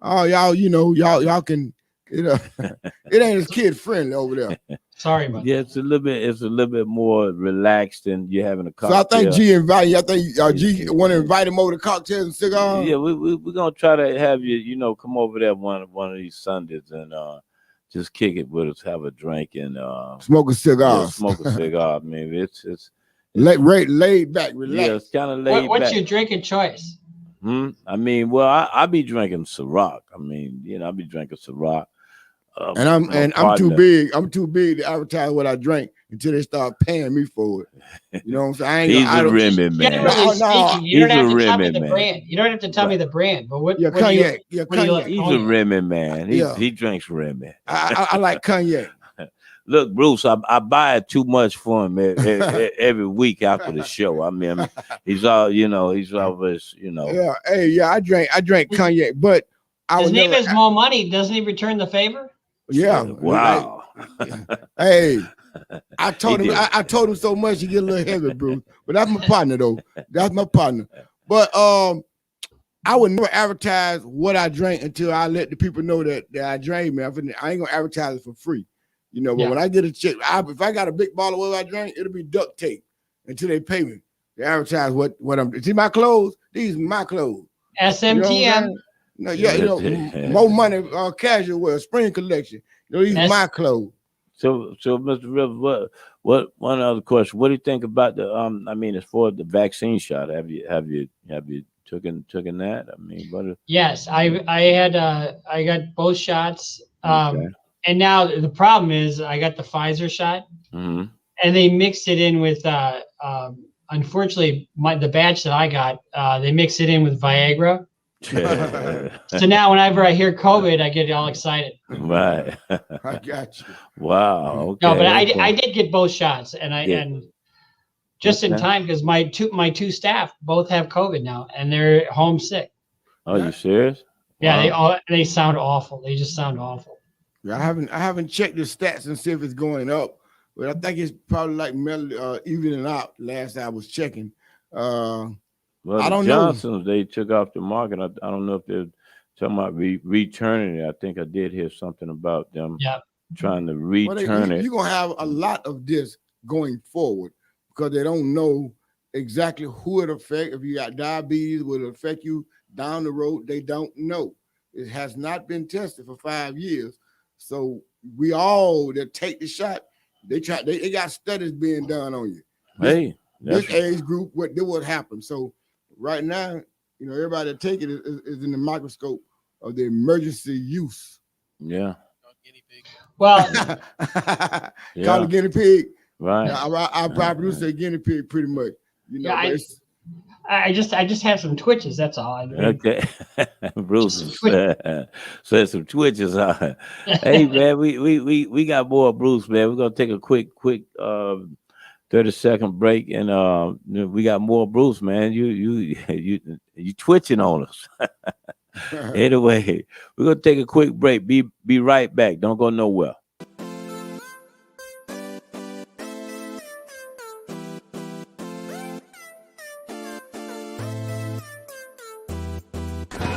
Speaker 1: y'all can, you know, it ain't as kid friendly over there.
Speaker 10: Sorry about
Speaker 9: that. Yeah, it's a little bit more relaxed than you having a cocktail.
Speaker 1: So I think G invite you. I think G want to invite him over to Cocktails and Cigars.
Speaker 9: Yeah, we're gonna try to have you, come over there one of these Sundays and just kick it with us, have a drink and
Speaker 1: smoke a cigar.
Speaker 9: Yeah, smoke a cigar, maybe. It's
Speaker 1: laid back, relaxed.
Speaker 9: Yeah, it's kind of laid back.
Speaker 10: What's your drinking choice?
Speaker 9: I mean, well, I be drinking Ciroc. I mean, I be drinking Ciroc.
Speaker 1: And I'm too big. I'm too big to advertise what I drink until they start paying me for it. You know what I'm saying?
Speaker 9: He's a Remy man.
Speaker 10: You don't have to tell me the brand. You don't have to tell me the brand. But what?
Speaker 1: Cognac.
Speaker 10: Cognac.
Speaker 9: He's a Remy man. He drinks Remy.
Speaker 1: I like cognac.
Speaker 9: Look, Bruce, I buy it too much for him every week after the show. I mean, he's always,
Speaker 1: Yeah, hey, I drank cognac, but
Speaker 10: his name is Mo Money. Doesn't he return the favor?
Speaker 1: Yeah.
Speaker 9: Wow.
Speaker 1: Hey, I told him so much he get a little heavy, Bruce. But that's my partner though. That's my partner. But I would never advertise what I drank until I let the people know that I drank, man. I ain't gonna advertise it for free. But when I get a check, if I got a big bottle of what I drank, it'll be duct tape until they pay me. They advertise what I'm. See my clothes? These are my clothes.
Speaker 10: SMTM.
Speaker 1: More money, casual wear, spring collection. These are my clothes.
Speaker 9: So, Mr. Rivers, what one other question? What do you think about the I mean, as far as the vaccine shot, have you taken that? I mean,
Speaker 10: yes, I got both shots. Okay. And now the problem is I got the Pfizer shot, and they mixed it in with unfortunately the batch that I got, they mixed it in with Viagra. So now whenever I hear COVID, I get all excited.
Speaker 9: Right.
Speaker 1: I got you.
Speaker 9: Wow. Okay.
Speaker 10: No, but I did get both shots, and and just in time because my two staff both have COVID now, and they're home sick.
Speaker 9: Oh, you serious?
Speaker 10: Yeah,
Speaker 9: wow.
Speaker 10: they sound awful. They just sound awful.
Speaker 1: Yeah, I haven't checked the stats and see if it's going up, but I think it's probably like evening out. Last I was checking.
Speaker 9: Well, I don't Johnson's, they took off the market. I don't know if they're talking about returning it. I think I did hear something about them trying to return it.
Speaker 1: You're going to have a lot of this going forward because they don't know exactly who it affect. If you got diabetes, will it affect you down the road? They don't know. It has not been tested for 5 years. So we all that take the shot, they got studies being done on you. This age group, what happened. So right now, everybody that take it is in the microscope of the emergency use.
Speaker 9: Yeah.
Speaker 10: Well,
Speaker 1: call a guinea pig.
Speaker 9: Right.
Speaker 1: I probably say guinea pig pretty much.
Speaker 10: I just have some twitches. That's all.
Speaker 9: Okay. Bruce said some twitches. Hey man, we got more Bruce, man. We're gonna take a quick 30-second break, and we got more Bruce, man. You twitching on us. Anyway, we're gonna take a quick break. Be right back. Don't go nowhere.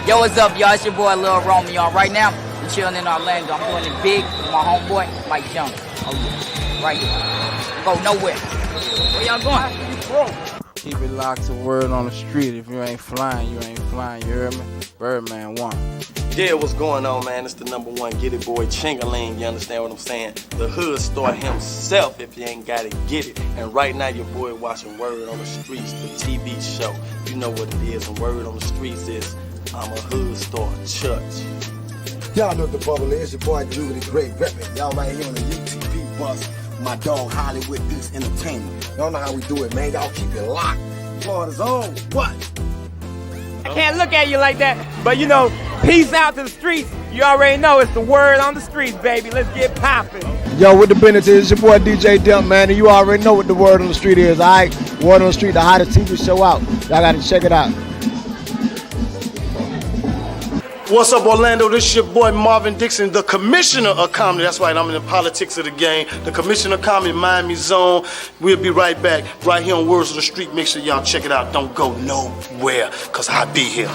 Speaker 20: Yo, what's up, y'all? It's your boy Lil Romeo. Right now, I'm chilling in Orlando. I'm doing it big with my homeboy Mike Jones. Oh yeah, right here. Go nowhere. Where y'all going?
Speaker 21: Keep it locked to Word on the Street. If you ain't flying, you ain't flying. You hear me? Birdman 1.
Speaker 4: Yeah, what's going on, man? It's the number one get it boy Chingaling. You understand what I'm saying? The hood star himself. If you ain't got it, get it. And right now, your boy watching Word on the Streets, the TV show. You know what it is. And Word on the Streets is I'm a hood star, Church.
Speaker 22: Y'all know the bubble is. Your boy Drew, the great reppin'. Y'all right here on the UTP bus. My dog Hollywood Beats Entertainment. Y'all know how we do it, man. Y'all keep it locked. Florida's on. What?
Speaker 23: I can't look at you like that, but you know, peace out to the streets. You already know it's the Word on the Streets, baby. Let's get poppin'.
Speaker 12: Yo, with the business is your boy DJ Dump, man, and you already know what the Word on the Street is, all right? Word on the Street, the hottest TV show out. Y'all got to check it out.
Speaker 4: What's up, Orlando? This is your boy Marvin Dixon, the commissioner of comedy. That's right, I'm in the politics of the game. The commissioner of comedy, Miami Zone. We'll be right back, right here on Words of the Street. Make sure y'all check it out. Don't go nowhere, because I'll be here.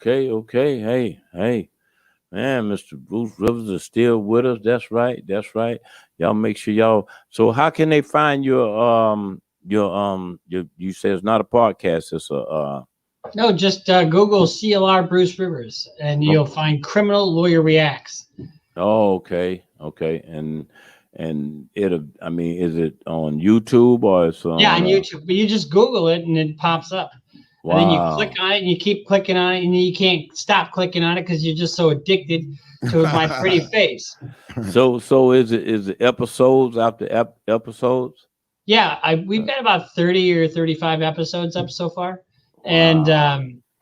Speaker 9: Okay. Hey, man, Mr. Bruce Rivers is still with us. That's right. Y'all make sure y'all. So how can they find your you say it's not a podcast, it's a
Speaker 10: No, just Google CLR Bruce Rivers, and you'll find Criminal Lawyer Reacts.
Speaker 9: Oh, okay. And it'll, I mean, is it on YouTube or it's on
Speaker 10: Yeah, on YouTube. But you just Google it and it pops up.
Speaker 9: Wow.
Speaker 10: And then you click on it and you keep clicking on it and you can't stop clicking on it because you're just so addicted to my pretty face.
Speaker 9: So is it episodes after episodes?
Speaker 10: Yeah, we've got about 30 or 35 episodes up so far. And,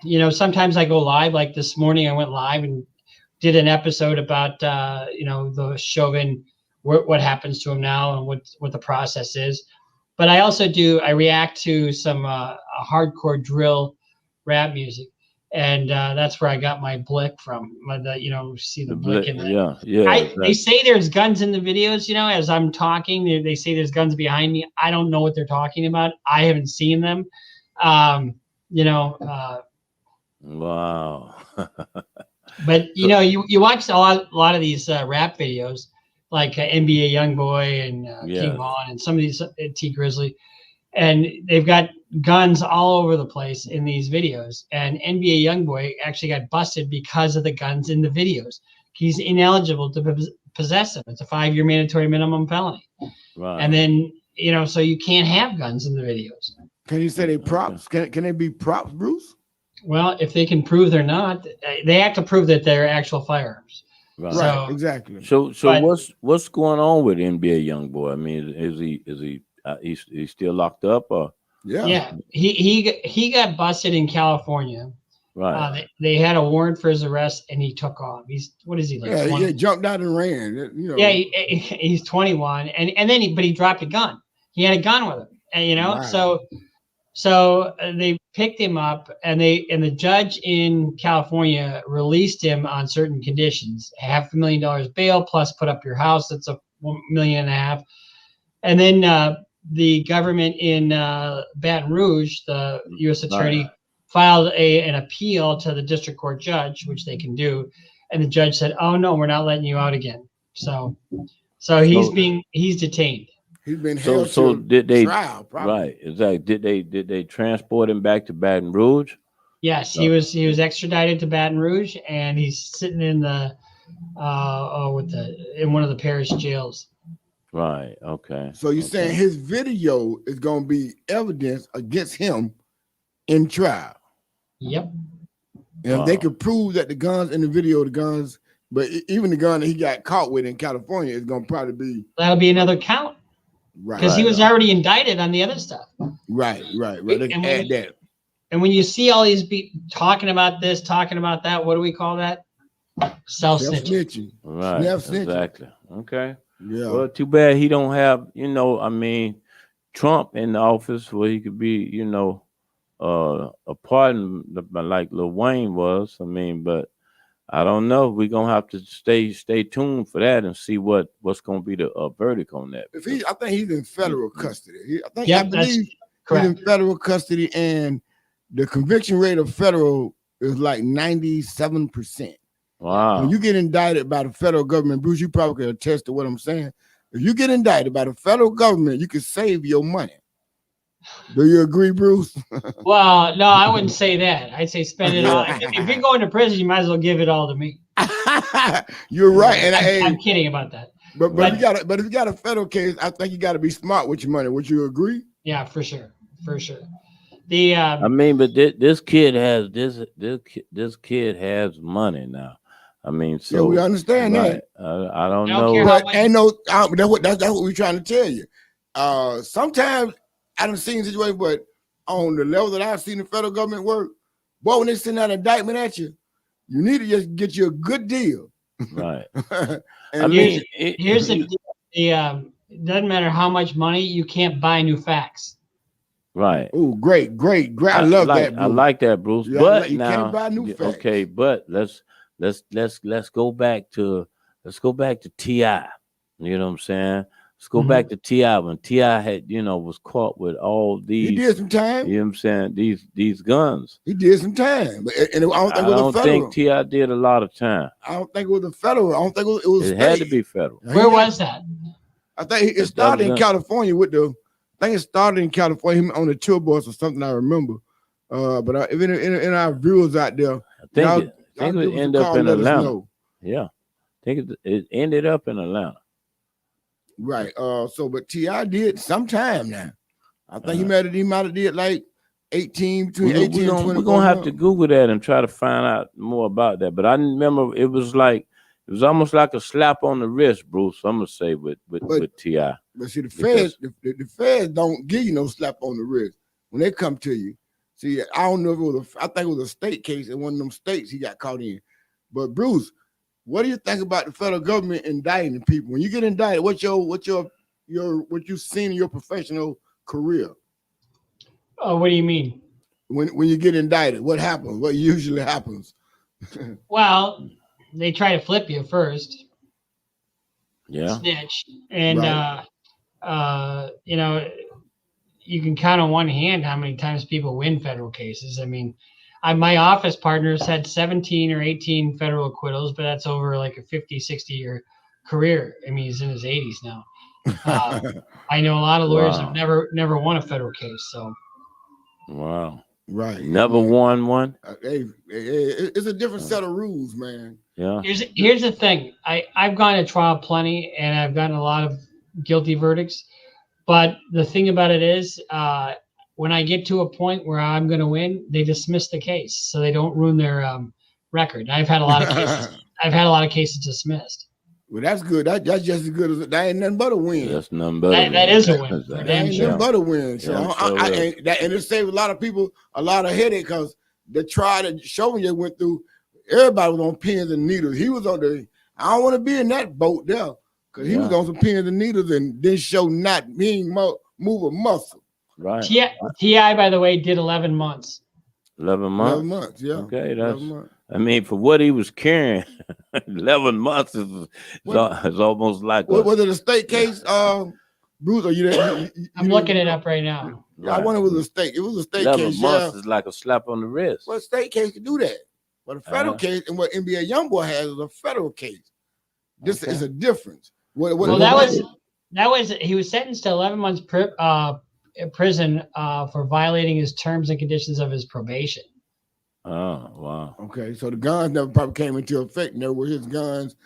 Speaker 10: you know, sometimes I go live. Like this morning, I went live and did an episode about, you know, the Chauvin, what happens to him now and what the process is. But I also I react to some hardcore drill rap music. And that's where I got my blick from. You know, see the blick in there.
Speaker 9: Yeah.
Speaker 10: They say there's guns in the videos, you know, as I'm talking, they say there's guns behind me. I don't know what they're talking about. I haven't seen them. You know.
Speaker 9: Wow.
Speaker 10: But, you know, you watch a lot of these rap videos, like NBA Youngboy and King Von and some of these T Grizzly, and they've got guns all over the place in these videos. And NBA Youngboy actually got busted because of the guns in the videos. He's ineligible to possess them. It's a 5-year mandatory minimum felony.
Speaker 9: Right.
Speaker 10: And then, you know, so you can't have guns in the videos.
Speaker 1: Can you say they props? Can they be props, Bruce?
Speaker 10: Well, if they can prove they're not, they have to prove that they're actual firearms.
Speaker 9: Right.
Speaker 10: So,
Speaker 1: exactly.
Speaker 9: So what's going on with NBA Youngboy? I mean, is he still locked up or?
Speaker 10: Yeah. He got busted in California.
Speaker 9: Right.
Speaker 10: They had a warrant for his arrest and he took off. What is he like?
Speaker 1: Yeah, he jumped out and ran. You know.
Speaker 10: Yeah, he's 21, and then he dropped a gun. He had a gun with him, and you know,
Speaker 1: Wow.
Speaker 10: so they picked him up, and the judge in California released him on certain conditions: $500,000 bail plus put up your house. That's $1.5 million. And then the government in Baton Rouge, the U.S. attorney, filed an appeal to the district court judge, which they can do, and the judge said, "Oh no, we're not letting you out again." So he's detained.
Speaker 1: He's been held
Speaker 9: So
Speaker 1: to
Speaker 9: did they
Speaker 1: trial, probably.
Speaker 9: right? Exactly. Did they transport him back to Baton Rouge?
Speaker 10: Yes, he was extradited to Baton Rouge, and he's sitting in the in one of the parish jails.
Speaker 9: Right. Okay.
Speaker 1: So you're saying his video is going to be evidence against him in trial?
Speaker 10: Yep.
Speaker 1: And if they could prove that the guns in the video, but even the gun that he got caught with in California is going to probably be.
Speaker 10: That'll be another count.
Speaker 1: Right.
Speaker 10: Because he was already indicted on the other stuff.
Speaker 1: Right. They can add that.
Speaker 10: And when you see all these people talking about this, talking about that, what do we call that? Self-snitching.
Speaker 9: Right.
Speaker 1: Self-snitching.
Speaker 9: Exactly. Okay.
Speaker 1: Yeah.
Speaker 9: Well, too bad he don't have, I mean, Trump in the office where he could be, a pardon like Lil Wayne was. I mean, but I don't know. We're gonna have to stay tuned for that and see what's gonna be the verdict on that.
Speaker 1: If I think he's in federal custody. I
Speaker 10: Yep,
Speaker 1: believe
Speaker 10: that's
Speaker 1: he's
Speaker 10: correct.
Speaker 1: in federal custody, and the conviction rate of federal is like 97%.
Speaker 9: Wow.
Speaker 1: When you get indicted by the federal government, Bruce, you probably can attest to what I'm saying. If you get indicted by the federal government, you can save your money. Do you agree, Bruce?
Speaker 10: Well, no, I wouldn't say that. I'd say spend it all. If you're going to prison, you might as well give it all to me.
Speaker 1: You're right, and
Speaker 10: I'm kidding about that.
Speaker 1: But if you got a federal case, I think you got to be smart with your money. Would you agree?
Speaker 10: Yeah, for sure. The
Speaker 9: I mean, but this kid has this kid has money now. I mean, so
Speaker 1: yeah, we understand
Speaker 9: right,
Speaker 1: that.
Speaker 9: I don't know.
Speaker 1: But ain't no. That's what we're trying to tell you. Sometimes I done seen situations, but on the level that I've seen the federal government work, boy, when they send that indictment at you, you need to just get you a good deal.
Speaker 9: Right.
Speaker 1: And
Speaker 9: I mean,
Speaker 10: here's the it doesn't matter how much money, you can't buy new facts.
Speaker 9: Right.
Speaker 1: Oh, great. I love that.
Speaker 9: I like that, Bruce.
Speaker 1: Yeah,
Speaker 9: but
Speaker 1: you
Speaker 9: now,
Speaker 1: can't buy new facts.
Speaker 9: okay, but let's go back to T.I. You know what I'm saying? Let's go back to T.I. when T.I. had, was caught with all these.
Speaker 1: He did some time.
Speaker 9: You know what I'm saying? These guns.
Speaker 1: He did some time, but and I don't think
Speaker 9: T.I. did a lot of time.
Speaker 1: I don't think it was the federal. I don't think it was.
Speaker 9: It had to be federal.
Speaker 10: Where was that?
Speaker 1: I think it started in California with the. I think it started in California on the tour bus or something. I remember, but even in our viewers out there,
Speaker 9: I think it ended up in Atlanta. Yeah, I think it ended up in Atlanta.
Speaker 1: Right. But T.I. did sometime now. I think he might have did like 18 between 18 and 20.
Speaker 9: We're gonna have to Google that and try to find out more about that. But I remember it was almost like a slap on the wrist, Bruce. I'm gonna say with T.I.
Speaker 1: But see, the feds don't give you no slap on the wrist when they come to you. See, I don't know if it was I think it was a state case in one of them states he got caught in. But Bruce, what do you think about the federal government indicting people? When you get indicted, what you've seen in your professional career?
Speaker 10: Oh, what do you mean?
Speaker 1: When you get indicted, what happens? What usually happens?
Speaker 10: Well, they try to flip you first.
Speaker 9: Yeah.
Speaker 10: Snitch. And you can count on one hand how many times people win federal cases. I mean, my office partners had 17 or 18 federal acquittals, but that's over like a 50, 60-year career. I mean, he's in his 80s now. I know a lot of lawyers have never won a federal case. So.
Speaker 9: Wow.
Speaker 1: Right.
Speaker 9: Never won one.
Speaker 1: It's a different set of rules, man.
Speaker 9: Yeah.
Speaker 10: Here's the thing. I've gone to trial plenty, and I've gotten a lot of guilty verdicts. But the thing about it is, when I get to a point where I'm going to win, they dismiss the case, so they don't ruin their record. I've had a lot of cases. I've had a lot of cases dismissed.
Speaker 1: Well, that's good. That's just as good as that. Ain't nothing but a win.
Speaker 9: That's nothing but
Speaker 10: that is a win.
Speaker 1: That ain't nothing but a win. So and it saved a lot of people a lot of headache because the trial that Chauvin went through, everybody was on pins and needles. He was on the. I don't want to be in that boat there because he was on some pins and needles and didn't show he ain't move a muscle.
Speaker 9: Right.
Speaker 10: T.I., by the way, did 11 months.
Speaker 9: 11 months.
Speaker 1: 11 months. Yeah.
Speaker 9: Okay, that's. I mean, for what he was carrying, 11 months is almost like.
Speaker 1: Was it a state case, Bruce? Or
Speaker 10: I'm looking it up right now.
Speaker 1: I wonder if it was a state. It was a state
Speaker 9: 11
Speaker 1: case.
Speaker 9: 11 months is like a slap on the wrist.
Speaker 1: Well, a state case can do that, but a federal case and what NBA YoungBoy has is a federal case. This is a difference.
Speaker 10: That was he was sentenced to 11 months prison for violating his terms and conditions of his probation.
Speaker 9: Oh, wow.
Speaker 1: Okay, so the guns never probably came into effect. There were his guns.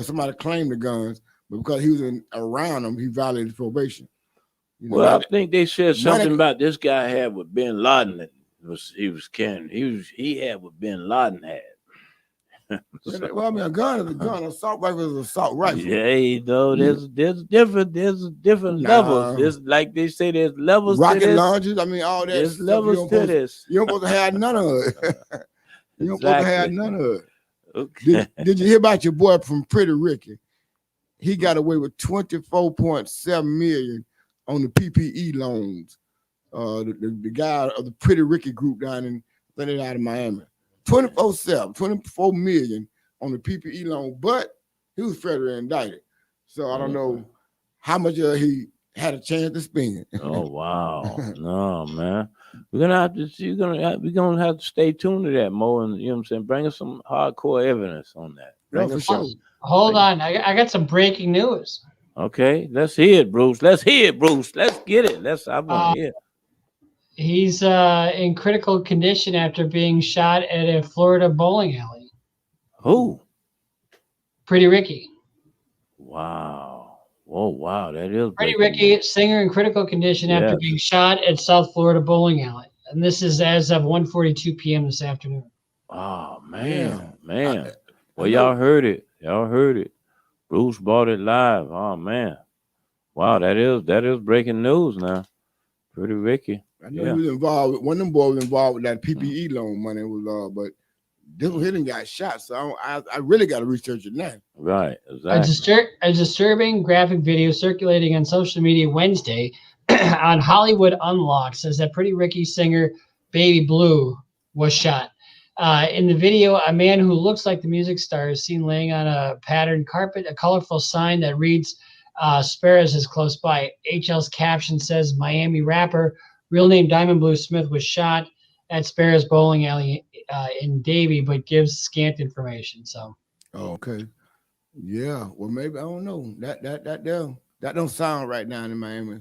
Speaker 1: Somebody claimed the guns, but because he was around them, he violated his probation.
Speaker 9: I think they said something about this guy had what Bin Laden he was carrying. He had what Bin Laden had.
Speaker 1: Well, I mean, a gun is a gun. Assault rifle is an assault rifle.
Speaker 9: Yeah, there's different levels. There's like they say, there's levels.
Speaker 1: Rocket
Speaker 9: to this.
Speaker 1: launches. I mean, all that.
Speaker 9: There's levels to this.
Speaker 1: You don't supposed to have none of it. You don't supposed to have none of it.
Speaker 9: Okay.
Speaker 1: Did you hear about your boy from Pretty Ricky? He got away with $24.7 million on the PPE loans. The guy of the Pretty Ricky group down in out of Miami. 24 million on the PPE loan, but he was federally indicted. So I don't know how much he had a chance to spend.
Speaker 9: Oh wow. No, man. We're gonna have to we're gonna have to stay tuned to that, Mo, and you know what I'm saying, bring us some hardcore evidence on that.
Speaker 1: No, for sure.
Speaker 10: Hold on, I got some breaking news.
Speaker 9: Okay, let's hear it, Bruce. Let's hear it, Bruce. Let's get it. I want to hear it.
Speaker 10: He's in critical condition after being shot at a Florida bowling alley.
Speaker 9: Who?
Speaker 10: Pretty Ricky.
Speaker 9: Wow. Oh wow, that is
Speaker 10: Pretty Ricky, singer in critical condition after being shot at South Florida bowling alley. And this is as of 1:42 p.m. this afternoon.
Speaker 9: Oh man. Well, y'all heard it. Bruce bought it live. Oh man. Wow, that is breaking news now. Pretty Ricky.
Speaker 1: I know he was involved. One of them boys was involved with that PPE loan money. But this one hit and got shot. So I really got to research it now.
Speaker 9: Right, exactly.
Speaker 10: A disturbing graphic video circulating on social media Wednesday on Hollywood Unlocked says that Pretty Ricky singer Baby Blue was shot. In the video, a man who looks like the music star is seen laying on a patterned carpet. A colorful sign that reads Sparrows is close by. HL's caption says Miami rapper, real name Diamond Blue Smith, was shot at Sparrows Bowling Alley in Davie, but gives scant information. So,
Speaker 1: okay, yeah. Well, maybe I don't know. That don't sound right now in Miami.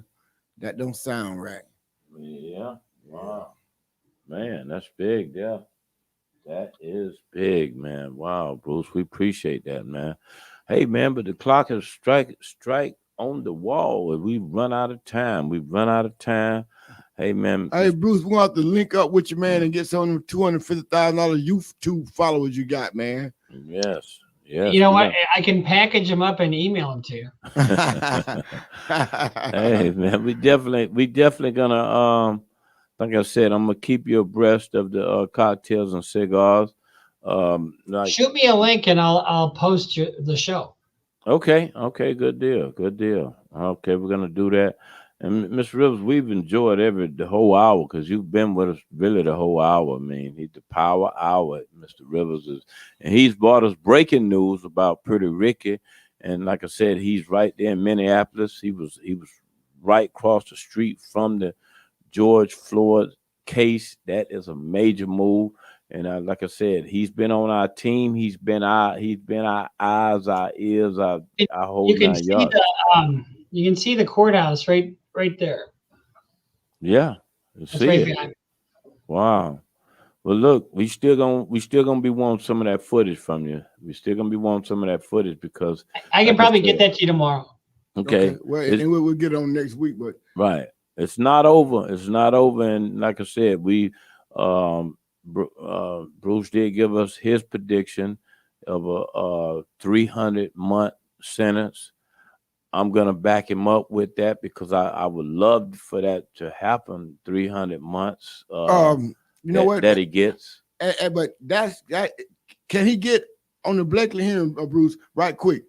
Speaker 1: That don't sound right.
Speaker 9: Yeah. Wow. Man, that's big. Yeah. That is big, man. Wow, Bruce, we appreciate that, man. Hey, man, but the clock is strike on the wall. We've run out of time. Hey, man.
Speaker 1: Hey, Bruce, we're going to have to link up with you, man, and get some of them $250,000 YouTube followers you got, man.
Speaker 9: Yes. Yes.
Speaker 10: You know what? I can package them up and email them to you.
Speaker 9: Hey, man, we definitely gonna like I said, I'm gonna keep you abreast of the cocktails and cigars.
Speaker 10: Shoot me a link and I'll post the show.
Speaker 9: Okay, good deal. Okay, we're gonna do that. And Miss Rivers, we've enjoyed the whole hour because you've been with us really the whole hour. I mean, he's the power hour. Mr. Rivers and he's brought us breaking news about Pretty Ricky. And like I said, he's right there in Minneapolis. He was right across the street from the George Floyd case. That is a major move. And like I said, he's been on our team. He's been our eyes, our ears, our whole nine yards.
Speaker 10: You can see the courthouse right there.
Speaker 9: Yeah,
Speaker 10: That's right behind.
Speaker 9: Wow. Well, look, we still gonna be wanting some of that footage from you. We still gonna be wanting some of that footage because
Speaker 10: I can probably get that to you tomorrow.
Speaker 9: Okay.
Speaker 1: Well, and we'll get it on next week, but
Speaker 9: right. It's not over. And like I said, we Bruce did give us his prediction of a 300-month sentence. I'm gonna back him up with that because I would love for that to happen. 300 months.
Speaker 1: You know what?
Speaker 9: That he gets.
Speaker 1: But that. Can he get on the Blakely hearing, Bruce? Right, quick.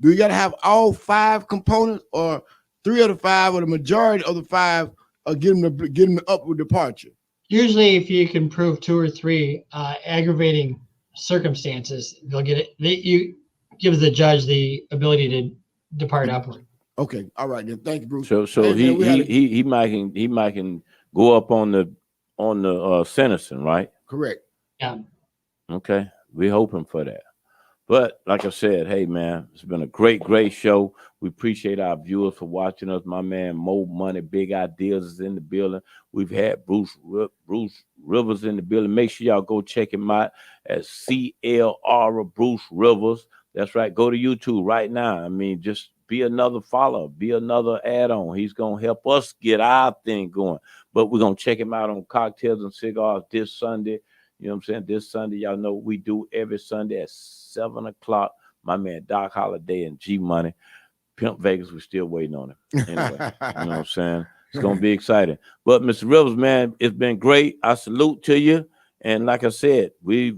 Speaker 1: Do you got to have all 5 components, or 3 of the 5, or the majority of the 5, get him the upward departure?
Speaker 10: Usually, if you can prove 2 or 3 aggravating circumstances, they'll get it. You give the judge the ability to depart upward.
Speaker 1: Okay, all right then. Thank you, Bruce.
Speaker 9: So he might can go up on the sentencing, right?
Speaker 1: Correct.
Speaker 10: Yeah.
Speaker 9: Okay, we're hoping for that. But like I said, hey man, it's been a great show. We appreciate our viewers for watching us. My man Mo Money, Big Ideas is in the building. We've had Bruce Rivers in the building. Make sure y'all go check him out at CLR Bruce Rivers. That's right. Go to YouTube right now. I mean, just be another follower, be another add-on. He's gonna help us get our thing going. But we're gonna check him out on Cocktails and Cigars this Sunday. You know what I'm saying? This Sunday, y'all know we do every Sunday at 7 o'clock. My man Doc Holliday and G Money. Pimp Vegas, we're still waiting on him. Anyway, you know what I'm saying? It's gonna be exciting. But Mr. Rivers, man, it's been great. I salute to you. And like I said, you're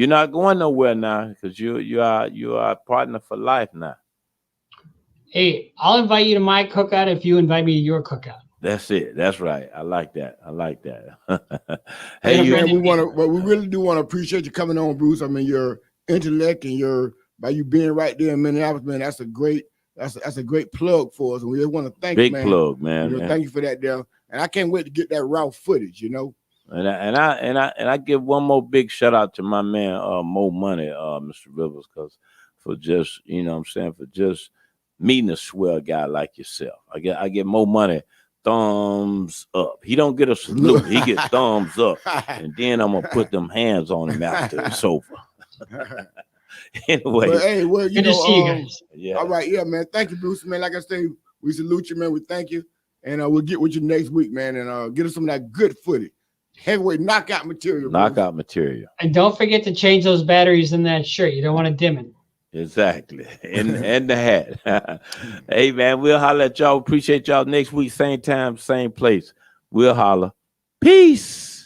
Speaker 9: not going nowhere now because you are a partner for life now.
Speaker 10: Hey, I'll invite you to my cookout if you invite me to your cookout.
Speaker 9: That's it. That's right. I like that. I like that.
Speaker 1: Hey,
Speaker 9: hey,
Speaker 1: man, we really do want to appreciate you coming on, Bruce. I mean, your intellect and by you being right there in Minneapolis, man, that's a great plug for us. And we just want to thank you, man.
Speaker 9: Big plug, man.
Speaker 1: You know, thank you for that, there. And I can't wait to get that raw footage, you know.
Speaker 9: And I give one more big shout out to my man Mo Money, Mr. Rivers, because for just, you know what I'm saying, for just meeting a swell guy like yourself. I get Mo Money thumbs up. He don't get a salute, he get thumbs up. And then I'm gonna put them hands on him after it's over. Anyway,
Speaker 1: but, hey, well, you
Speaker 10: good
Speaker 1: know,
Speaker 10: to see you guys.
Speaker 9: Yeah.
Speaker 1: All right, yeah, man. Thank you, Bruce, man. Like I say, we salute you, man. We thank you, and we'll get with you next week, man, and get us some of that good footage, heavyweight knockout material.
Speaker 9: Knockout material.
Speaker 10: And don't forget to change those batteries in that shirt. You don't want to dim it.
Speaker 9: Exactly. And the hat. Hey, man, we'll holler at y'all. Appreciate y'all next week, same time, same place. We'll holler. Peace.